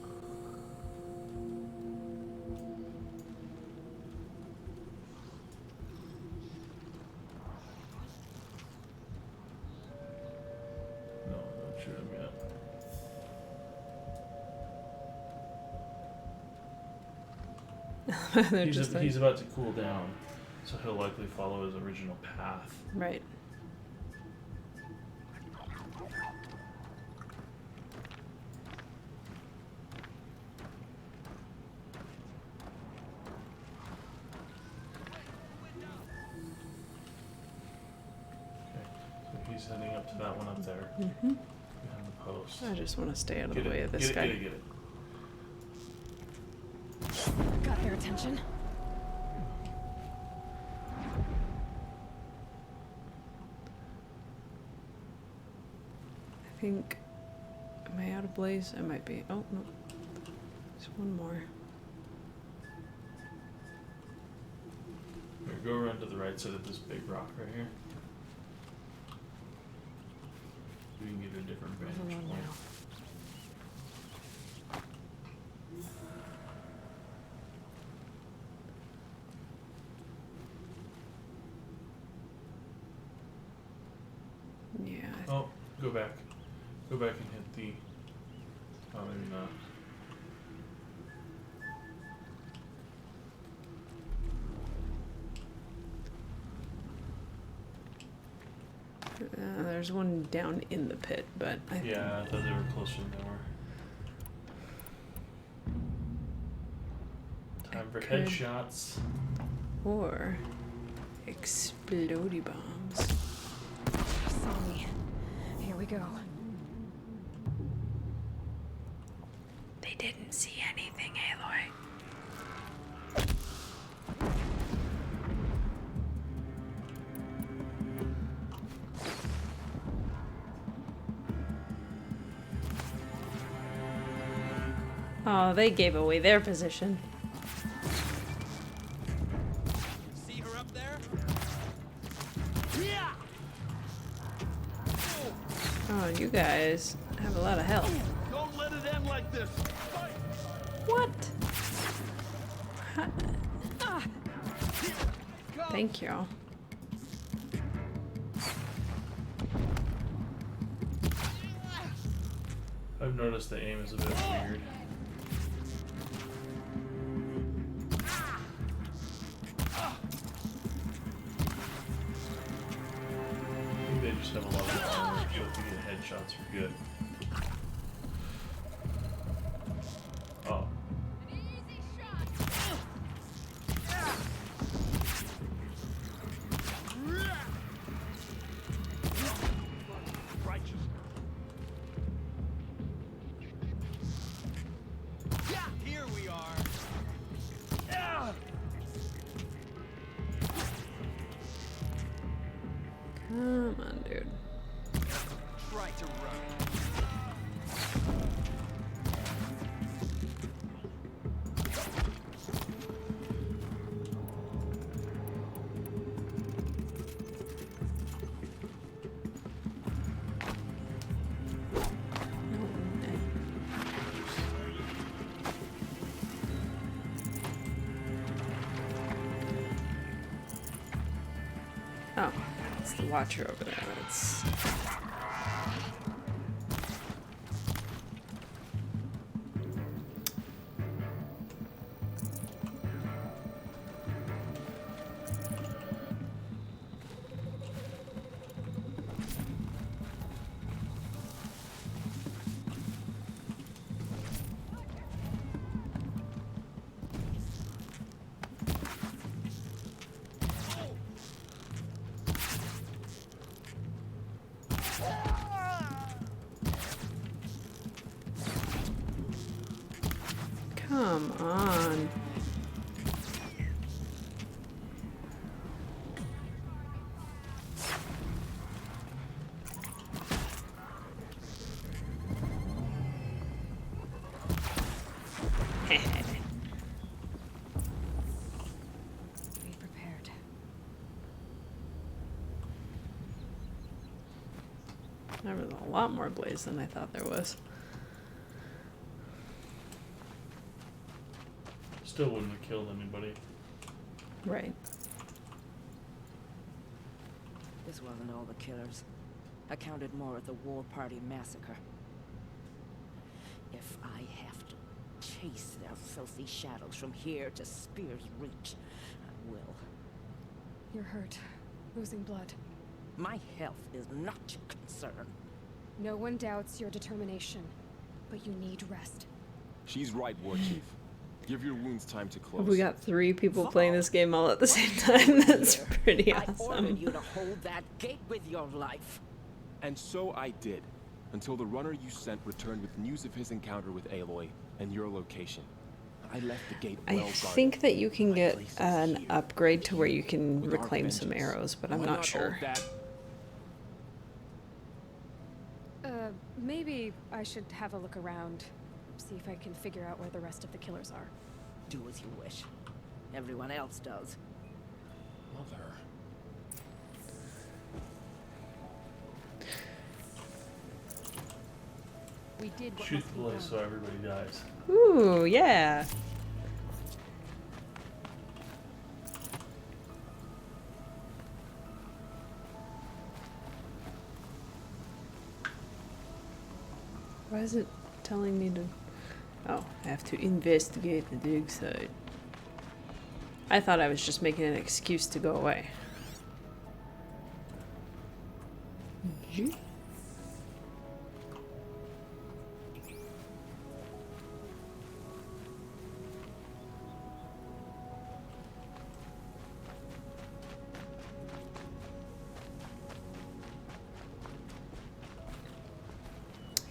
don't shoot him yet. They're just like... He's about to cool down, so he'll likely follow his original path. Right. Okay, so he's heading up to that one up there, Mm-hmm. behind the post. I just want to stay out of Get the way it, of this get guy. it, get it. Got their attention. I think... Am I out of blaze? I might be. Oh, no. There's one more. Here, go around to the right side of this big rock right here. We can get a different Move vantage along point. now. Yeah. Oh, go back. Go back and hit the... Oh, maybe not. There's one down in the pit, but I think... Yeah, I thought they were closer than they were. Time for could- headshots. Or... Explodey bombs. Saw me. Here we go. They didn't see anything, Aloy. Oh, they gave away their position. See her up there? Oh, you guys have a lot of health. Don't let it end like this. Fight. What? Thank you. I've noticed the aim is a bit weird. just have a lot of armor, so if you get headshots, you're good. Oh. Righteous. Yeah, here we are. Yeah. Come on, dude. Try to run. Oh, it's the Watcher over there. That's... Come on. Be prepared. There was a lot more blaze than I thought there was. Still wouldn't have killed anybody. Right. This wasn't all the killers. I counted more at the War Party massacre. If I have to chase their filthy shadows from here to Spear's Reach, I will. You're hurt. Losing blood. My health is not your concern. No one doubts your determination, but you need rest. She's right, War Chief. Give your wounds time to close. We got 3 people playing this game all at the same time. That's pretty I ordered you awesome. to hold that gate with your life. And so I did, until the runner you sent returned with news of his encounter with Aloy and your location. I left the gate well I guarded. think that you can My get place is an here. upgrade to where you can With our reclaim some vengeance. arrows, but I'm Why not sure. hold that? Maybe I should have a look around. See if I can figure out where the rest of the killers are. Do as you wish. Everyone else does. Mother. We did what Shoot must the be blaze done. so everybody dies. Ooh, yeah. Why is it telling me to... Oh, I have to investigate the dig site. I thought I was just making an excuse to go away. Gee.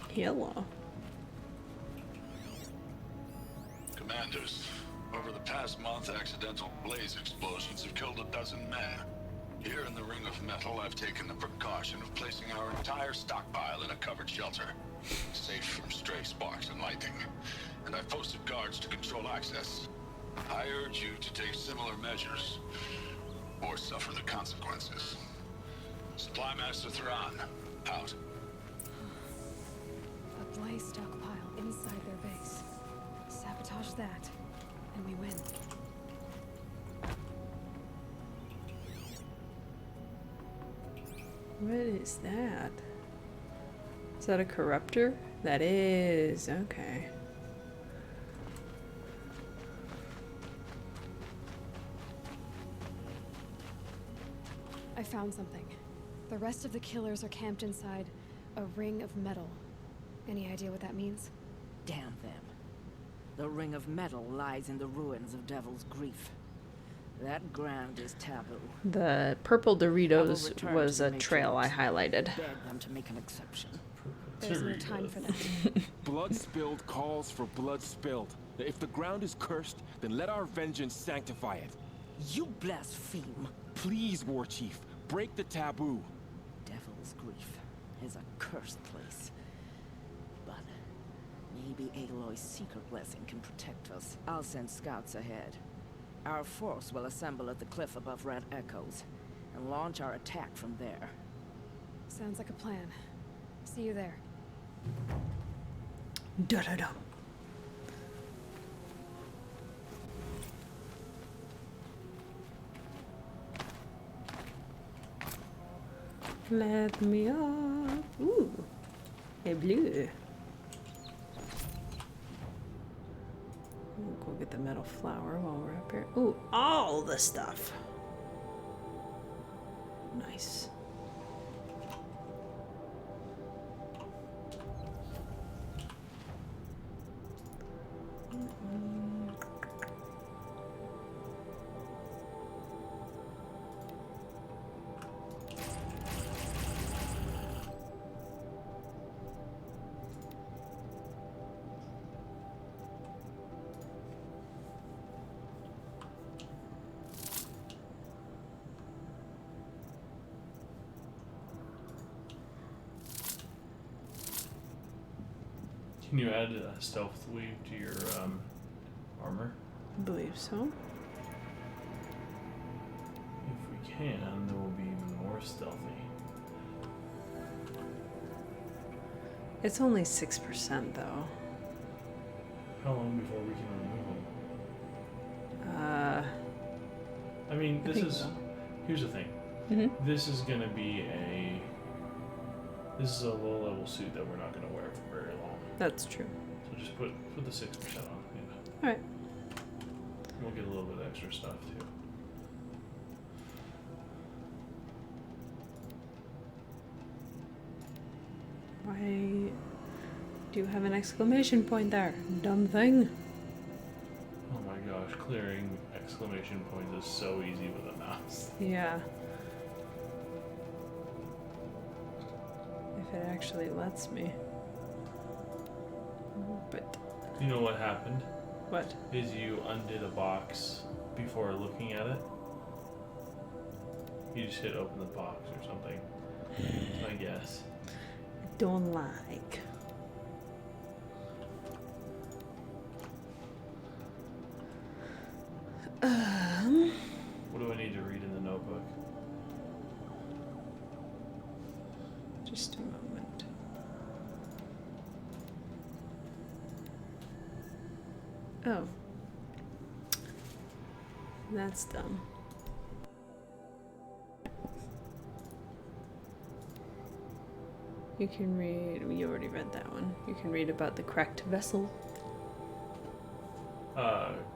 Hello. Commanders, over the past month, accidental blaze explosions have killed a dozen men. Here in the Ring of Metal, I've taken the precaution of placing our entire stockpile in a covered shelter, safe from stray sparks and lightning. And I've posted guards to control access. I urge you to take similar measures, or suffer the consequences. Supply Master Thrawn, out. A blaze stockpile inside their base. Sabotage that, and we win. What is that? Is that a corruptor? That is. Okay. I found something. The rest of the killers are camped inside a ring of metal. Any idea what that means? Damn them. The ring of metal lies in the ruins of Devil's Grief. That ground is taboo. The purple I will Doritos return was to a the trail I Matrix. highlighted. Beg them to make an exception. There's no time for that. Blood spilled calls for blood spilled. If the ground is cursed, then let our vengeance sanctify it. You blaspheme. Please, War Chief, break the taboo. Devil's Grief is a cursed place. But maybe Aloy's secret blessing can protect us. I'll send scouts ahead. Our force will assemble at the cliff above Red Echoes and launch our attack from there. Sounds like a plan. See you there. Da-da-da. Let me up. Ooh. A blue. We'll go get the metal flower while we're up here. Ooh, all the stuff. Nice. Can you add a stealth weave to your armor? I believe so. If we can, then we'll be even more stealthy. It's only 6% though. How long before we can remove them? I mean, I this think is... so. Here's the thing. Mm-hmm. This is gonna be a... This is a low-level suit that we're not gonna wear for very long. That's true. So just put the 6% on. Yeah. Alright. We'll get a little bit of extra stuff too. Why do you have an exclamation point there? Dumb thing. Oh my gosh, clearing exclamation points is so easy with a mouse. Yeah. If it actually lets me. But You know what happened? what? Is you undid a box before looking at it. You just hit open the box or something. I guess. Don't like. What do I need to read in the notebook? Just a moment. Oh. That's dumb. You can read, you already read that one. You can read about the cracked vessel.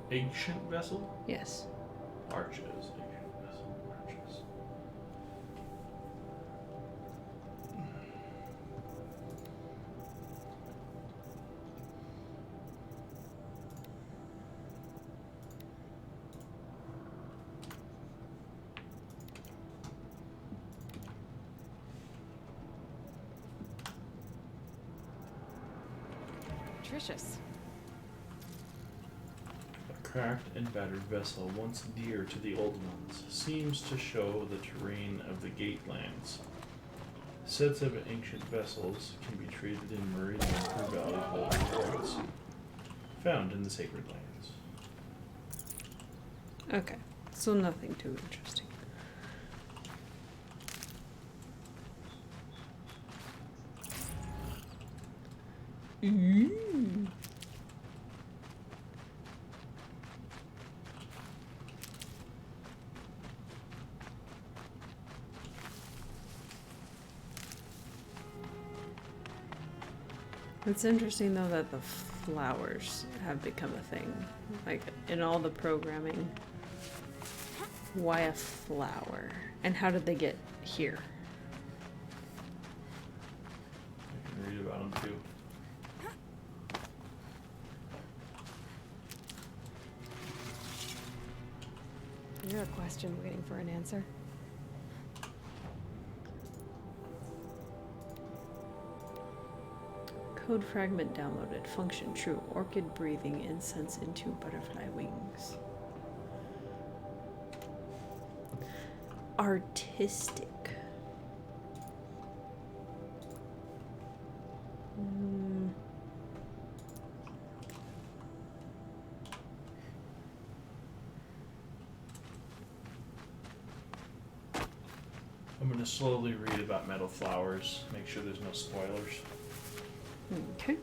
Ancient vessel? Yes. Arches. Ancient vessel. Arches. Nutritious. A cracked and battered vessel, once dear to the old ones, seems to show the terrain of the Gatelands. Sets of ancient vessels can be traded in Meridian for valuable rewards found in the Sacred Lands. Okay. So nothing too interesting. Ooh. It's interesting though that the flowers have become a thing. Like in all the programming. Why a flower? And how did they get here? read about them too. You're a question waiting for an answer. Code fragment downloaded. Function true. Orchid breathing incense into butterfly wings. Artistic. I'm going to slowly read about metal flowers, make sure there's no spoilers. Okay.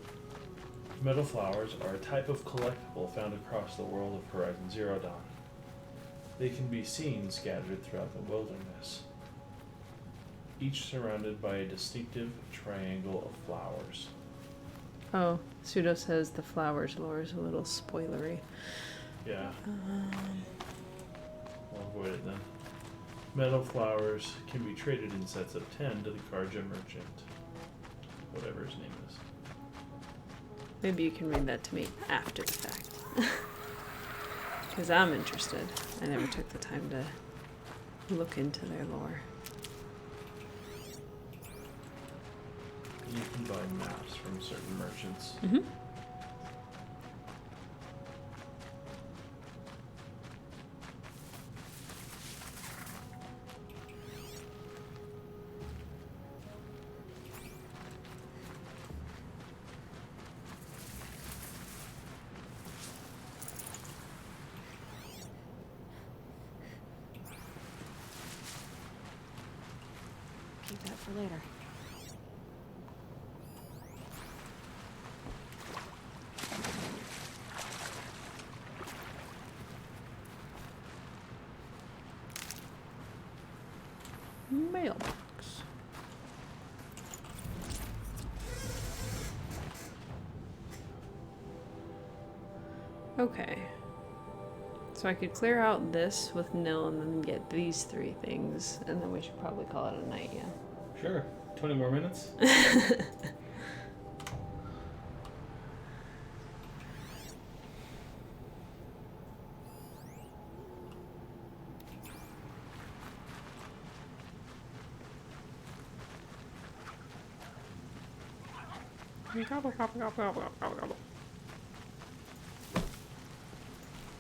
Metal flowers are a type of collectible found across the world of Horizon Zero Dawn. They can be seen scattered throughout the wilderness, each surrounded by a distinctive triangle of flowers. Oh, Pseudo says the flowers lore is a little spoilery. Yeah. I'll avoid it then. Metal flowers can be traded in sets of 10 to the Karja merchant. Whatever his name is. Maybe you can read that to me after the fact. Because I'm interested. I never took the time to look into their lore. You can buy maps from certain merchants. Mm-hmm. Keep that for later. Mailbox. Okay. So I could clear out this with nil and then get these 3 things, and then we should probably call it a night, yeah. Sure. 20 more minutes?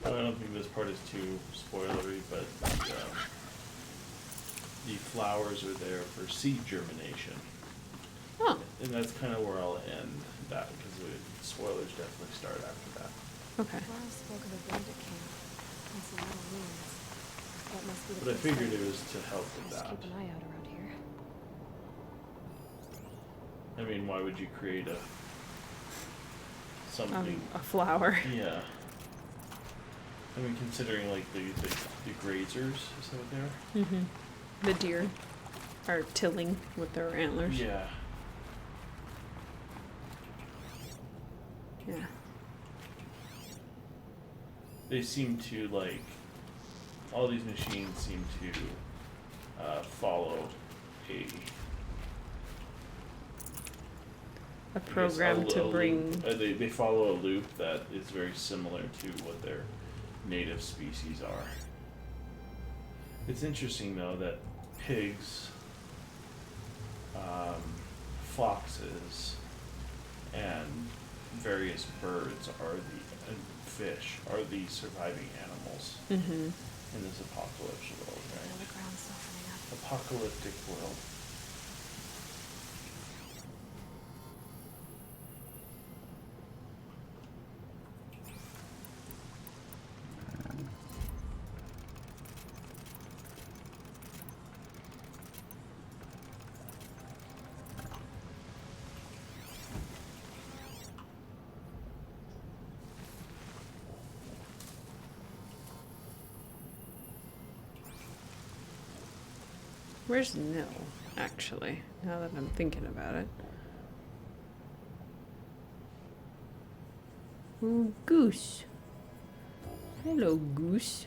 I don't think this part is too spoilery, but the flowers are there for seed germination. Oh, And that's kind of where I'll end that, because the spoilers definitely start after that. okay. Laura spoke of a bandit camp and some metal ruins. That must be the But I place figured that- it was to help with Just that. keep an eye out around here. I mean, why would you create something? A flower. Yeah. I mean, considering like the grazers, is that what they are? Mm-hmm. The deer are tilling with their antlers. Yeah. Yeah. They seem to like, all these machines seem to follow A program to bring. They follow a loop that is very similar to what their native species are. It's interesting though that pigs, foxes, and various birds and fish are the surviving animals Mm-hmm. in this apocalypse world, Feel right? the ground softening up. Apocalyptic world. Where's Nil, actually, now that I'm thinking about it? Ooh, Goose. Hello, Goose.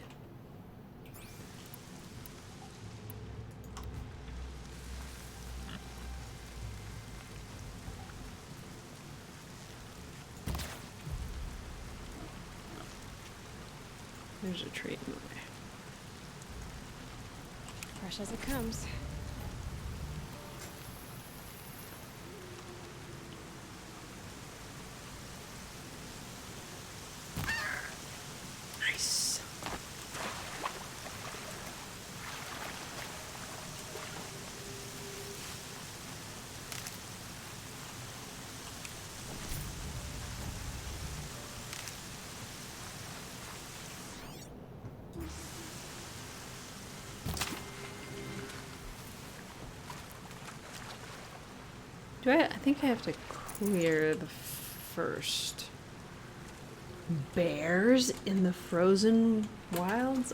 There's a tree in the way. Fresh as it comes. Nice. I think I have to clear the first bears in the frozen wilds?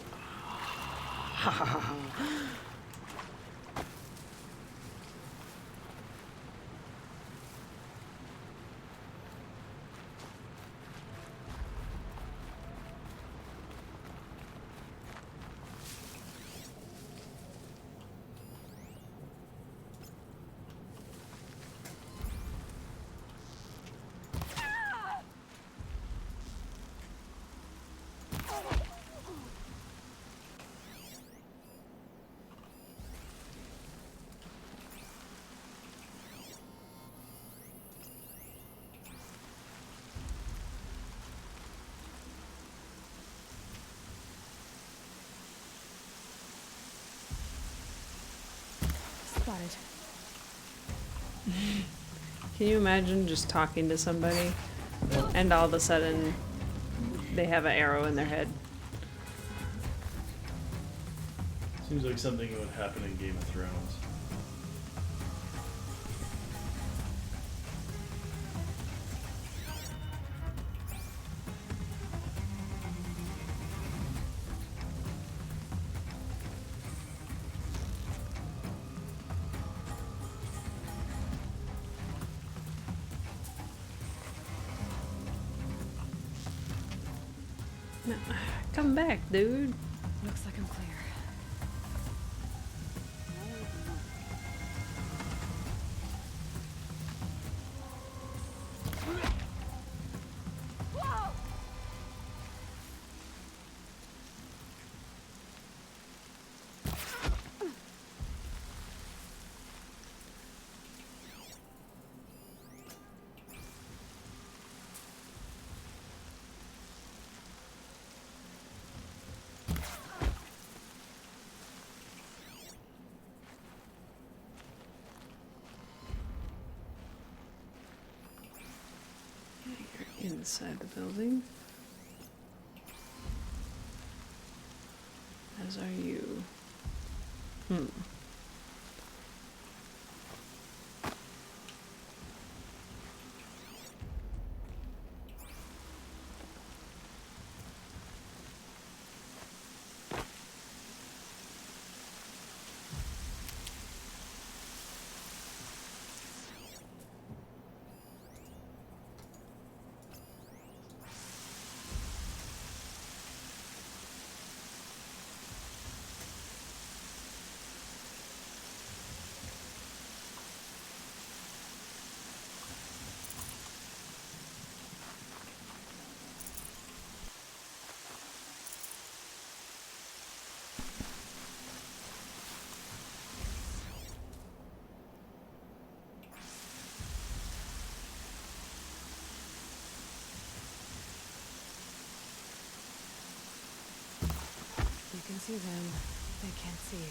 Spotted. Can you imagine just talking to somebody and all of a sudden they have an arrow in their head? Seems like something that would happen in Game of Thrones. No, come back, dude. Looks like I'm clear. You're inside the building. As are you. You can see them. They can't see you.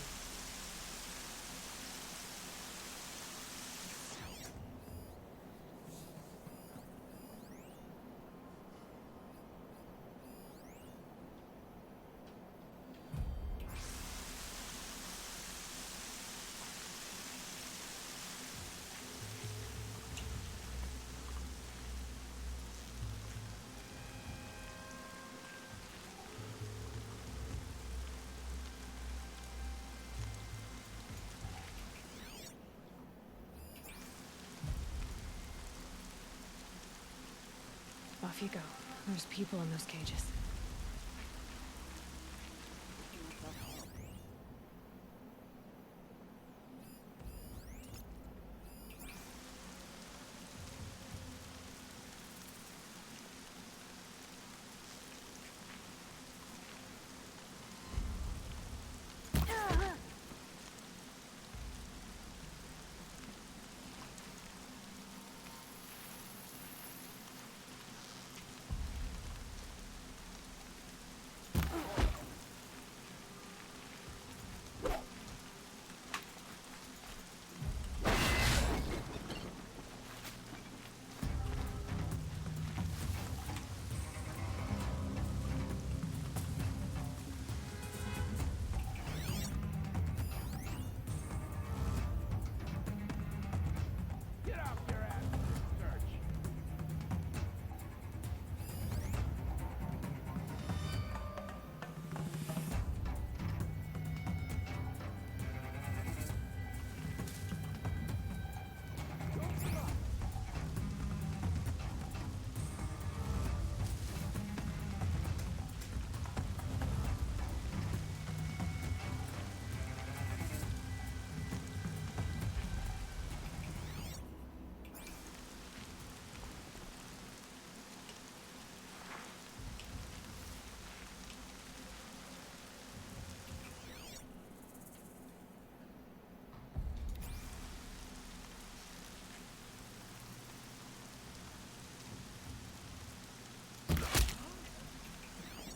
Off you go. There's people in those cages.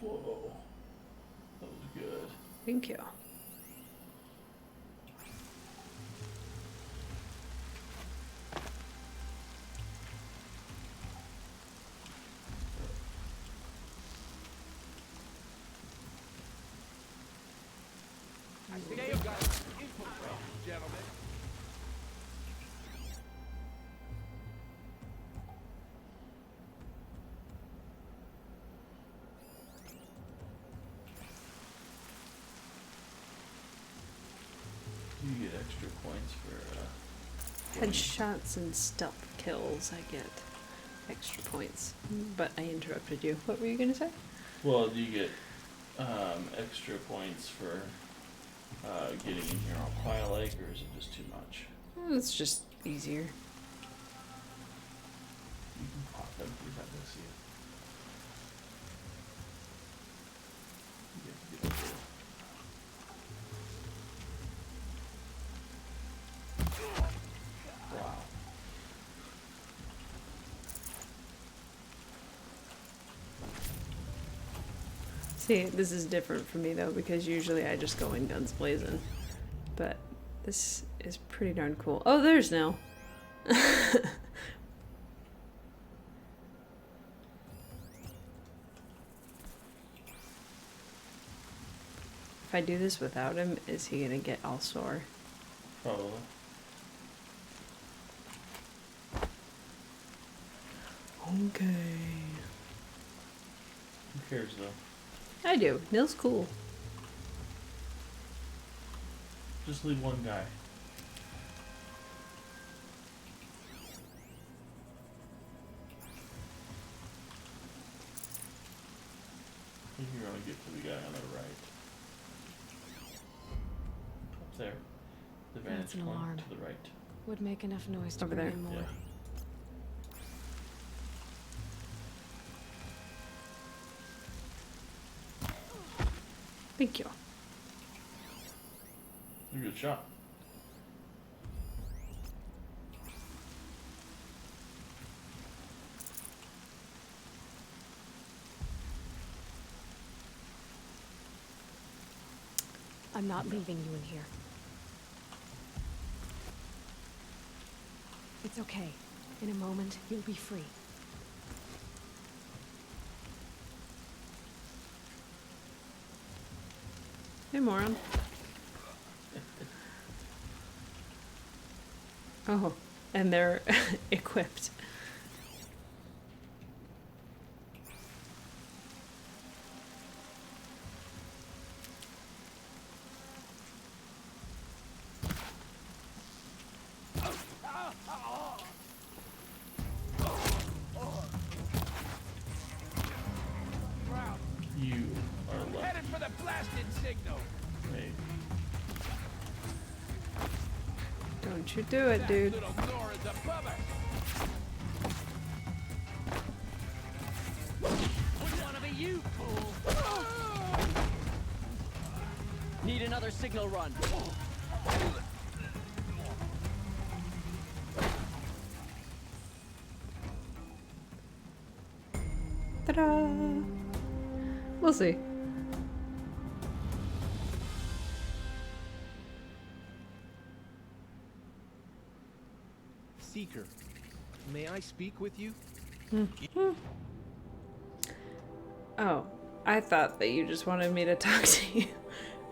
Whoa. That was good. Thank you. Stay up, guys. Infiltrate, gentlemen. You get extra points for Headshots and stealth kills, I get extra points. But I interrupted you. What were you gonna say? well, do you get extra points for getting in here on quiet like, or is it just too much? It's just easier. You can pop them through that to see it. You get to get up there. Wow. See, this is different for me though, because usually I just go in guns blazing. But this is pretty darn cool. Oh, there's Nell. If I do this without him, is he gonna get all sore? Probably. Okay. Who cares though? I do. Nill's cool. Just leave one guy. I think you're gonna get to the guy on the right. Up there. The vantage That's an point alarm. to the right. Would make enough noise to Over bring there. in more. Yeah. Thank you. You're a good shot. I'm not leaving you in here. It's okay. In a moment, you'll be free. Hey, moron. Oh, and they're equipped. You are lucky. Headed for the blasted signal. Maybe. Don't you do it, dude. Little Nora's above us. Wouldn't want to be you, fool. Need another signal run. Ta-da! We'll see. Seeker, may I speak with you? Oh, I thought that you just wanted me to talk to you.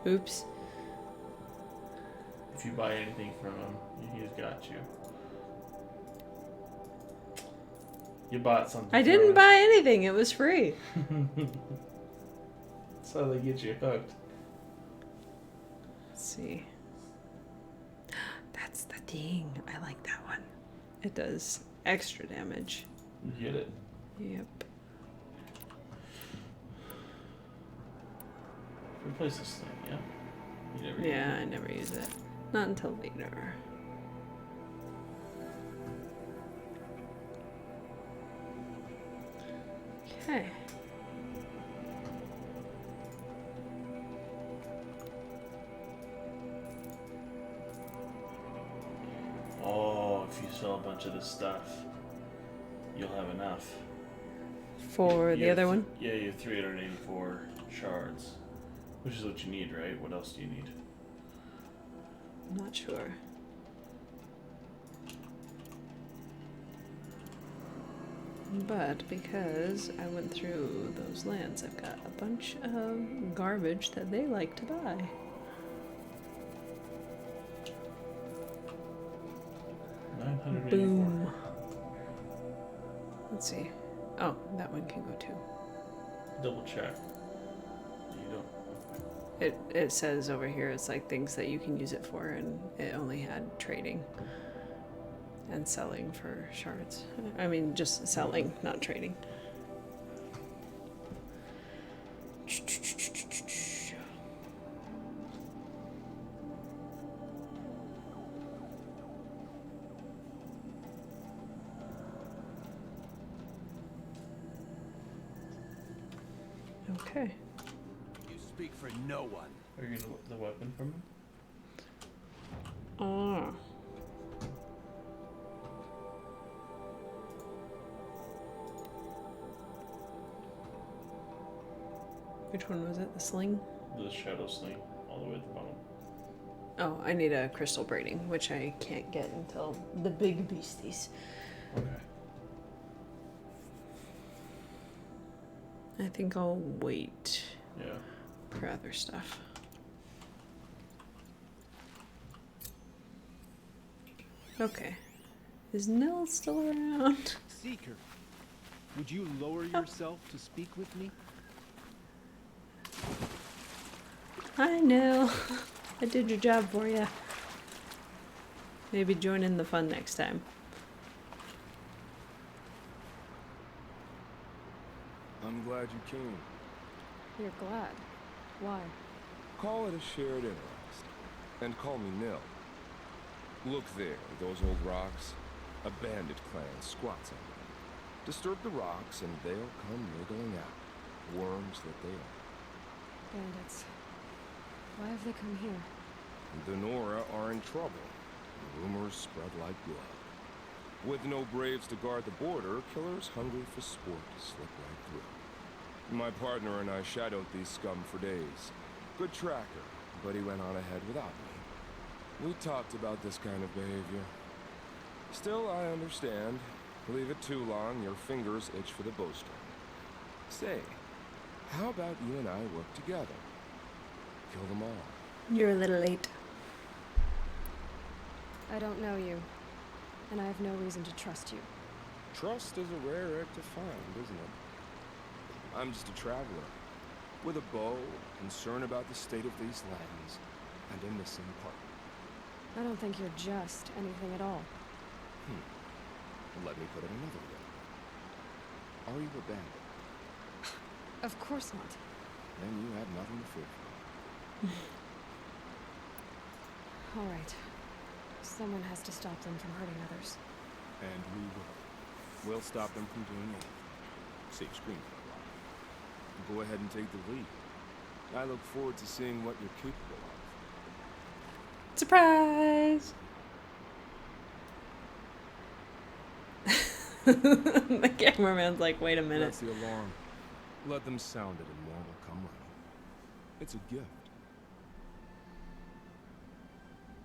Oops. If you buy anything from him, he's got you. You bought something. I from didn't him. buy anything. It was free. That's how they get you hooked. Let's see. That's the thing. I like that one. It does extra damage. You get it. Yep. Replace this thing, yeah? You never Yeah, I never use it. Not until later. Okay. Oh, if you sell a bunch of this stuff, you'll have enough. For the other one? Yeah, you have 384 shards. Which is what you need, right? What else do you need? Not sure. But because I went through those lands, I've got a bunch of garbage that they like to buy. Boom. Let's see. Oh, that one can go too. Double check. You don't. It says over here it's like things that you can use it for, and it only had trading and selling for shards. I mean, just selling, not trading. Okay. You speak for no one. Are you gonna get the weapon from him? Ah. Which one was it? The sling? The shadow sling, all the way at the bottom. Oh, I need a crystal braiding, which I can't get until the big beasties. Okay. I think I'll wait Yeah. for other stuff. Okay. Is Nell still around? Seeker, would you lower yourself to speak with me? Hi, Nell. I did your job for you. Maybe join in the fun next time. I'm glad you came. You're glad. Why? Call it a shared interest. And call me Nil. Look there, those old rocks. A bandit clan squats on them. Disturb the rocks and they'll come wriggling out. Worms that they are. Bandits. Why have they come here? The Nora are in trouble. Rumors spread like blood. With no braves to guard the border, killers hungry for sport slip right through. My partner and I shadowed these scum for days. Good tracker, but he went on ahead without me. We talked about this kind of behavior. Still, I understand. Leave it too long, your fingers itch for the bowstring. Say, how about you and I work together? Kill them all. You're a little late. I don't know you, and I have no reason to trust you. Trust is a rare egg to find, isn't it? I'm just a traveler, with a bow, concern about the state of these lands, and a missing partner. I don't think you're just anything at all. Let me put it another way. Are you a bandit? Of course not. Then you have nothing to fear from. All right. Someone has to stop them from hurting others. And we will. We'll stop them from doing anything. Save screen for a while. Go ahead and take the lead. I look forward to seeing what you're capable of. Surprise! The cameraman's like, wait a minute. That's the alarm. Let them sound it and more will come running. It's a gift.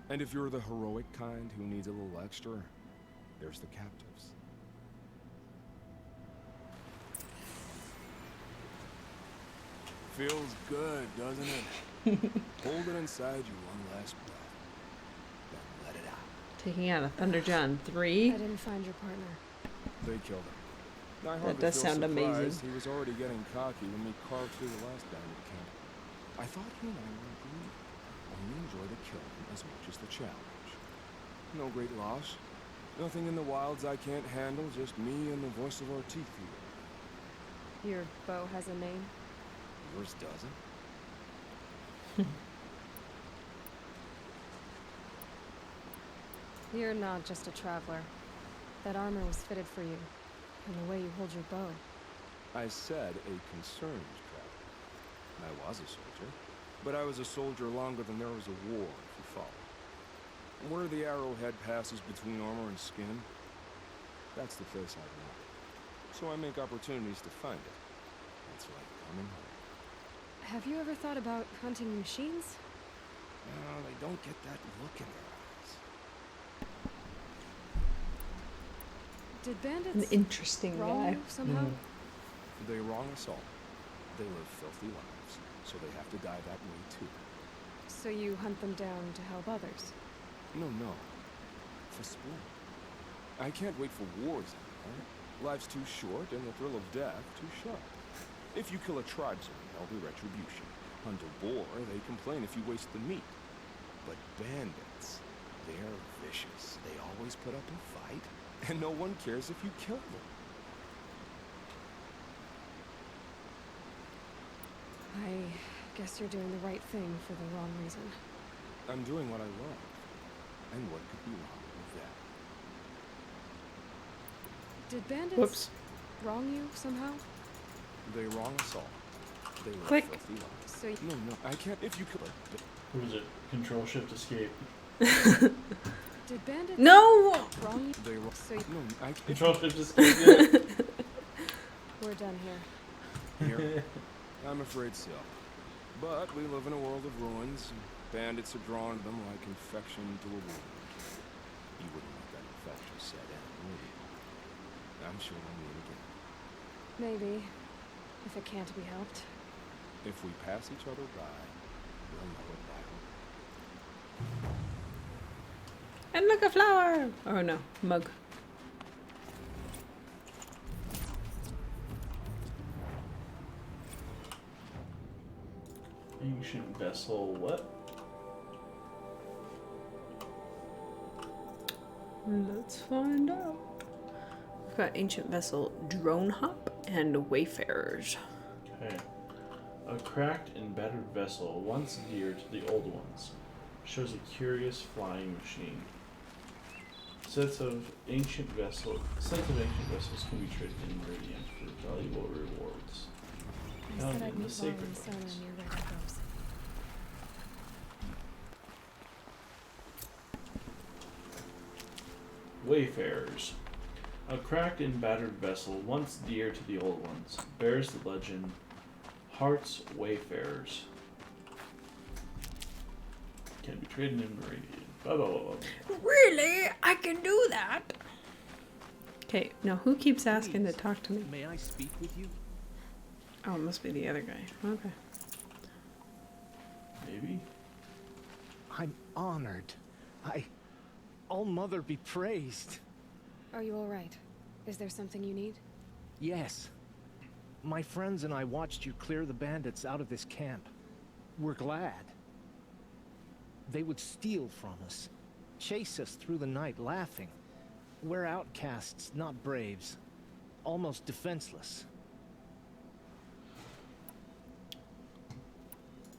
And if you're the heroic kind who needs a little extra, there's the captives. Feels good, doesn't it? Hold it inside you one last breath. Then let it out. Taking out a Thunder John I 3. didn't find your partner. They killed him. I That hardly does feel sound surprised. amazing. He was already getting cocky when we carved through the last bandit camp. I thought he and I were agreed. Only enjoy the killing as much as the challenge. No great loss. Nothing in the wilds I can't handle, just me and the voice of our teeth here. Your bow has a name? Yours doesn't? You're not just a traveler. That armor was fitted for you, and the way you hold your bow. I said a concerned traveler. I was a soldier, but I was a soldier longer than there was a war, if you follow. Where the arrowhead passes between armor and skin, that's the place I want. so I make opportunities to find it. It's like coming home. Have you ever thought about hunting machines? No, they don't get that look in their eyes. Did An bandits interesting wrong guy. you somehow? They wrong us all. They live filthy lives, so they have to die that way too. So you hunt them down to help others? No, for sport. I can't wait for wars anymore. Life's too short and the thrill of death too sharp. If you kill a tribesman, there'll be retribution. Hunt a boar, they complain if you waste the meat. But bandits, they're vicious. They always put up a fight, and no one cares if you kill them. I guess you're doing the right thing for the wrong reason. I'm doing what I love. And what could be wrong with that? Did bandits Whoops. wrong you somehow? They wrong us all. They live Click. filthy lives. So you... No, I can't. If you kill What was it? Control Shift Escape. Did bandits No! wrong you? they wrong. So you... No, I can't. Control Shift Escape. Yeah. We're done here. Here. I'm afraid so. But we live in a world of ruins, and bandits are drawn to them like infection to a wound. You wouldn't let that infection set in, would you? I'm sure we'll meet again. Maybe. If it can't be helped. If we pass each other by, we'll know it by hope. And look, a flower! Oh no, mug. Ancient vessel, what? Let's find out. We've got ancient vessel, drone hop, and wayfarers. Okay. A cracked and battered vessel, once dear to the old ones, shows a curious flying machine. Sets of ancient vessels can be traded in Meridian for valuable rewards. I Found said I'd in the meet sacred Lauren Sona lands. near where that goes. Wayfarers. A cracked and battered vessel, once dear to the old ones, bears the legend Heart's Wayfarers. Can be traded in Meridian. Blah, blah, blah, blah. Really? I can do that? Okay, now who keeps asking to talk to me? May I speak with you? Oh, it must be the other guy. Okay. Maybe? I'm honored. All Mother be praised. Are you alright? Is there something you need? Yes. My friends and I watched you clear the bandits out of this camp. We're glad. They would steal from us, chase us through the night laughing. We're outcasts, not braves. Almost defenseless.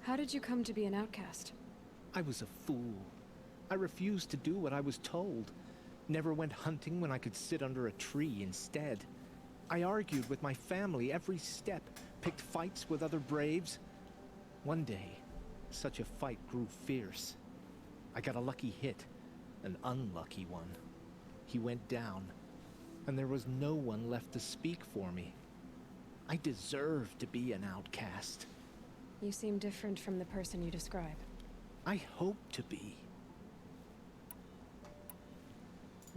How did you come to be an outcast? I was a fool. I refused to do what I was told. Never went hunting when I could sit under a tree instead. I argued with my family every step, picked fights with other braves. One day, such a fight grew fierce. I got a lucky hit, an unlucky one. He went down, and there was no one left to speak for me. I deserved to be an outcast. You seem different from the person you describe. I hope to be.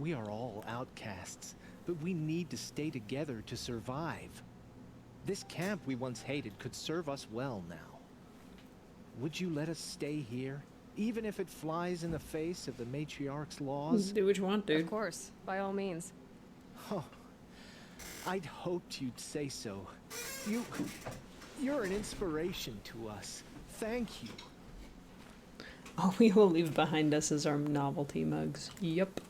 We are all outcasts, but we need to stay together to survive. This camp we once hated could serve us well now. Would you let us stay here, even if it flies in the face of the matriarch's laws? Do what you want, dude. Of course, by all means. Oh, I'd hoped you'd say so. You're an inspiration to us. Thank you. All we will leave behind us is our novelty mugs. Yup.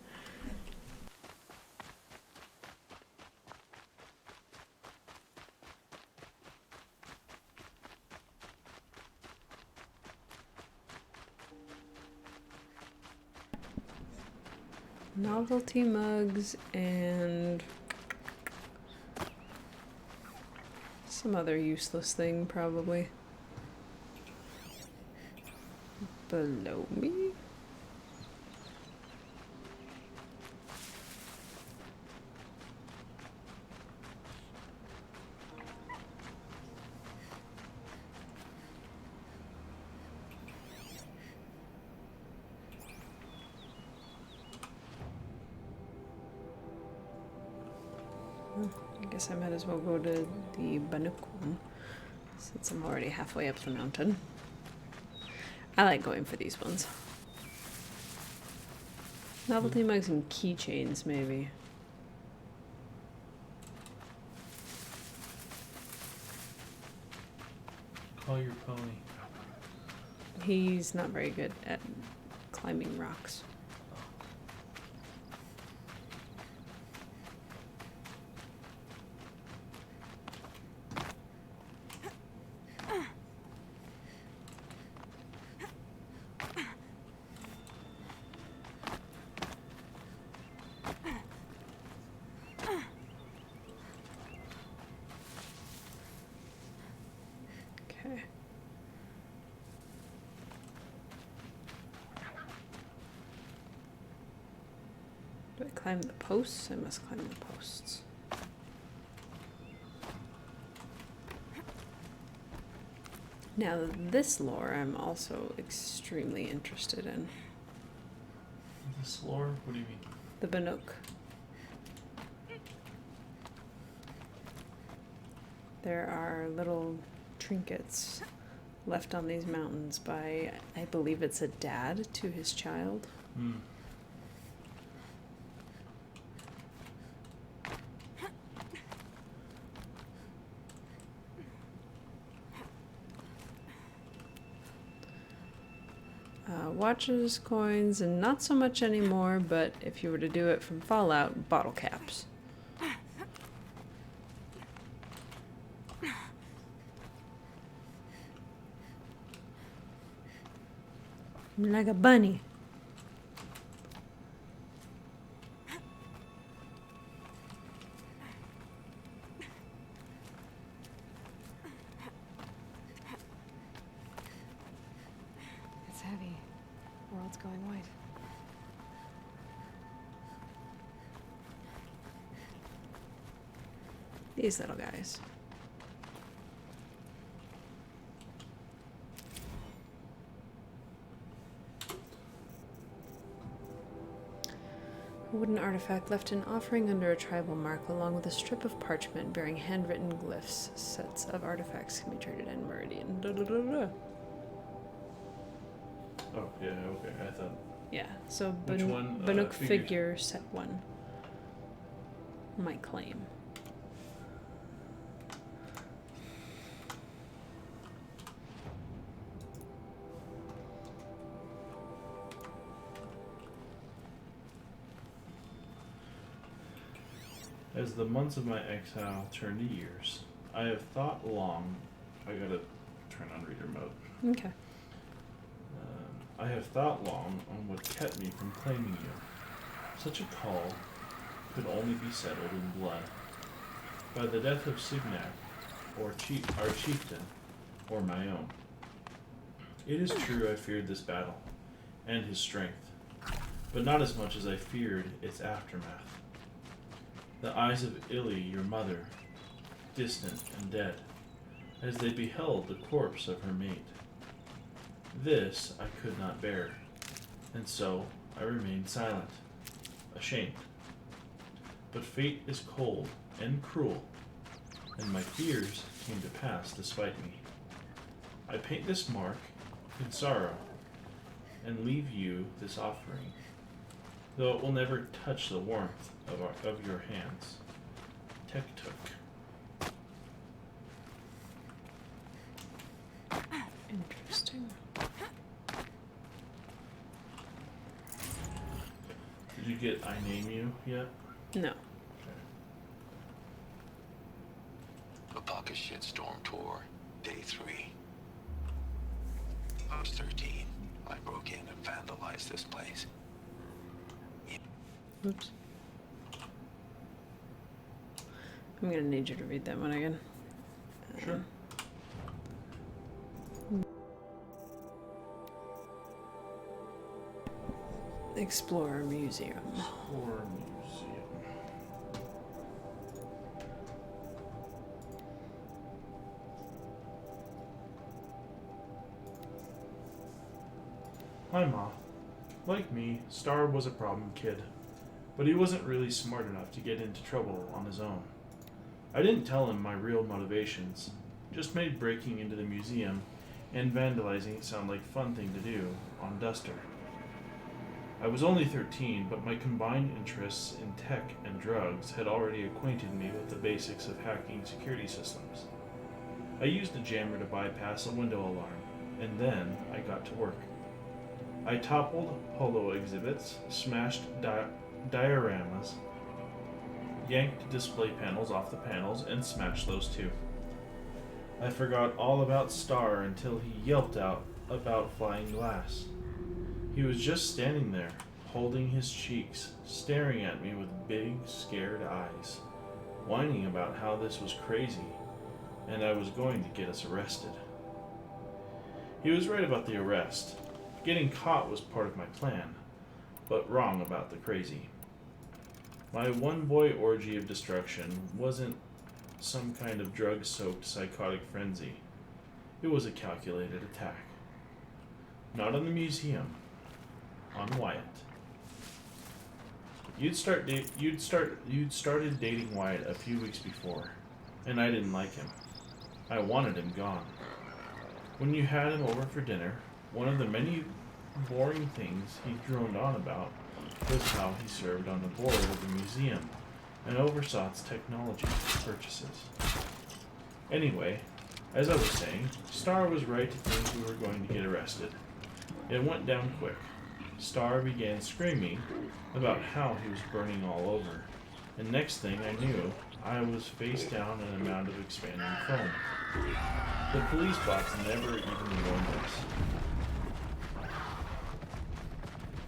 Novelty mugs and some other useless thing, probably. Below me? guess I might as well go to the Banuk one, since I'm already halfway up the mountain. I like going for these ones. Novelty mugs and keychains, maybe. Call your pony. He's not very good at climbing rocks. Okay. Do I climb the posts? I must climb the posts. Now, this lore I'm also extremely interested in. This lore? What do you mean? The Banuk. There are little trinkets left on these mountains by, I believe it's a dad to his child. Hmm. Watches, coins, and not so much anymore, but if you were to do it from Fallout, bottle caps. Like a bunny. It's heavy. World's going white. These little guys. A wooden artifact left an offering under a tribal mark, along with a strip of parchment bearing handwritten glyphs. Sets of artifacts can be traded in Meridian. Da, da, da, da. Oh, yeah, okay. I thought. Yeah, so Which one? Banuk Figures. figure set 1. My claim. As the months of my exile turn to years, I have thought long. I gotta turn on reader mode. Okay. I have thought long on what kept me from claiming you. Such a call could only be settled in blood. By the death of Signac, or our chieftain, or my own. It is true I feared this battle, and his strength, but not as much as I feared its aftermath. The eyes of Illy, your mother, distant and dead, as they beheld the corpse of her mate. This I could not bear, and so I remained silent, ashamed. But fate is cold and cruel, and my fears came to pass despite me. I paint this mark in sorrow, and leave you this offering, though it will never touch the warmth of your hands. Tektuk. Interesting. Did you get I Name You yet? No. Apaka Shitstorm Tour, Day 3. I was 13. I broke in and vandalized this place. Oops. I'm gonna need you to read that one again. Sure. Explorer Museum. Horror Museum. Hi, Ma. Like me, Star was a problem kid, but he wasn't really smart enough to get into trouble on his own. I didn't tell him my real motivations, just made breaking into the museum and vandalizing it sound like a fun thing to do on Duster. I was only 13, but my combined interests in tech and drugs had already acquainted me with the basics of hacking security systems. I used a jammer to bypass a window alarm, and then I got to work. I toppled holo exhibits, smashed dioramas, yanked display panels off the panels, and smashed those too. I forgot all about Star until he yelped out about flying glass. He was just standing there, holding his cheeks, staring at me with big, scared eyes, whining about how this was crazy, and I was going to get us arrested. He was right about the arrest. Getting caught was part of my plan, but wrong about the crazy. My one-boy orgy of destruction wasn't some kind of drug-soaked psychotic frenzy. It was a calculated attack. Not on the museum. On Wyatt. You'd started dating Wyatt a few weeks before, and I didn't like him. I wanted him gone. When you had him over for dinner, one of the many boring things he droned on about was how he served on the board of the museum and oversaw its technology purchases. Anyway, as I was saying, Star was right to think we were going to get arrested. It went down quick. Star began screaming about how he was burning all over, and next thing I knew, I was face down in a mound of expanding foam. The police bots never even warned us.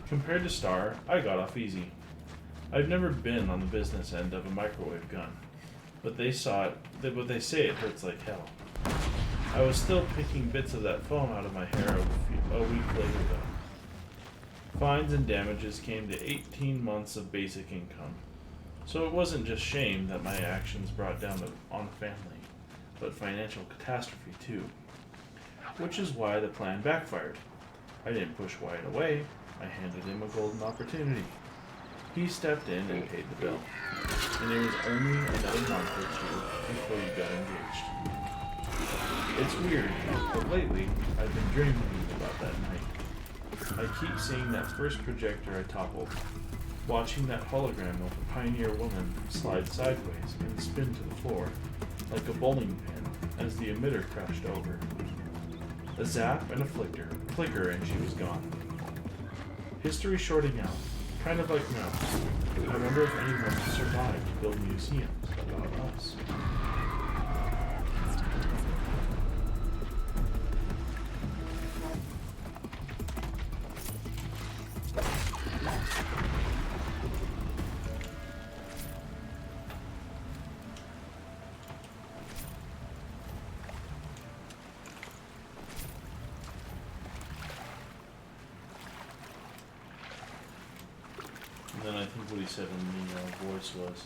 Compared to Star, I got off easy. I've never been on the business end of a microwave gun, but they say it hurts like hell. I was still picking bits of that foam out of my hair a week later though. Fines and damages came to 18 months of basic income, so it wasn't just shame that my actions brought down on the family, but financial catastrophe too. Which is why the plan backfired. I didn't push Wyatt away, I handed him a golden opportunity. He stepped in and paid the bill, and it was only another month or two before we got engaged. It's weird, but lately I've been dreaming about that night. I keep seeing that first projector I toppled, watching that hologram of a pioneer woman slide sideways and spin to the floor, like a bowling pin, as the emitter crashed over. A zap and a flicker, and she was gone. History shorting out, kind of like Mouse. I wonder if anyone survived to build museums about us. And then I think what he said in the voice was,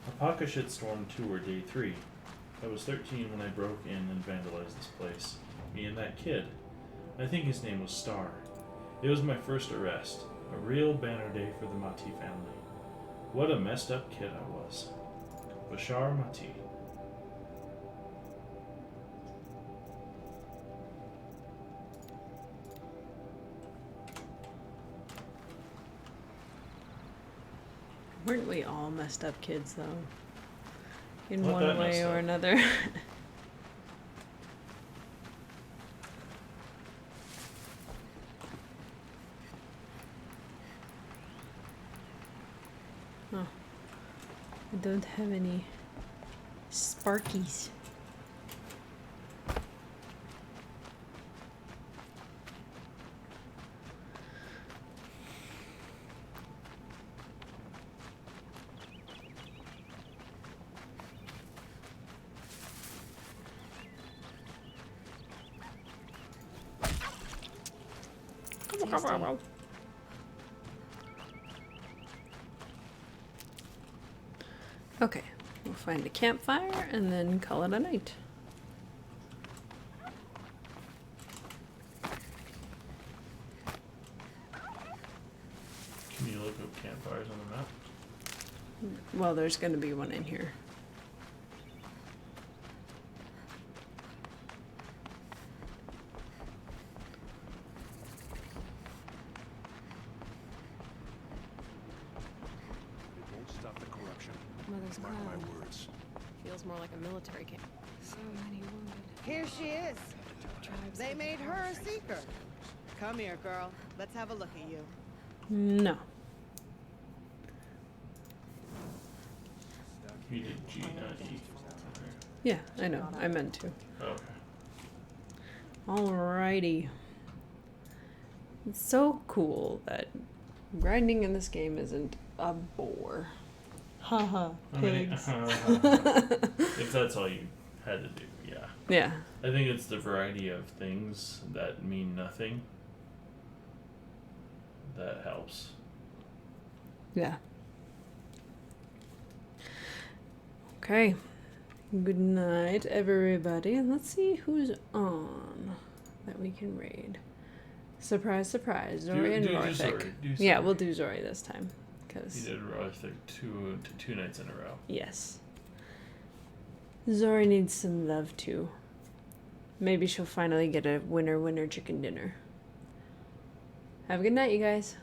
Apaka shitstorm tour day 3. I was 13 when I broke in and vandalized this place. Me and that kid. I think his name was Star. It was my first arrest. A real banner day for the Mati family. What a messed up kid I was. Bashar Mati. Weren't we all messed up kids, though? In Not that one way messed or up. another. Oh. I don't have any Sparkies. Okay, we'll find a campfire and then call it a night. Can you look up campfires on the map? Well, there's gonna be one in here. those Mark my clowns. words. Feels more like a military camp. So many wounded. Here she is. Tribes They with made the her a power. seeker. Come here, girl. Let's have a look at you. No. You did G, not E. Yeah, I know. I meant to. Okay. Alrighty. It's so cool that grinding in this game isn't a bore. Haha, I mean, pigs. if that's all you had to do, yeah. Yeah. I think it's the variety of things that mean nothing that helps. Yeah. Okay. Good night, everybody. Let's see who's on that we can raid. Surprise, surprise. Zori and Rorthik. Yeah, we'll do Zori this time. You Cause did Rorthik two nights in a row. yes. Zori needs some love too. Maybe she'll finally get a winner chicken dinner. Have a good night, you guys.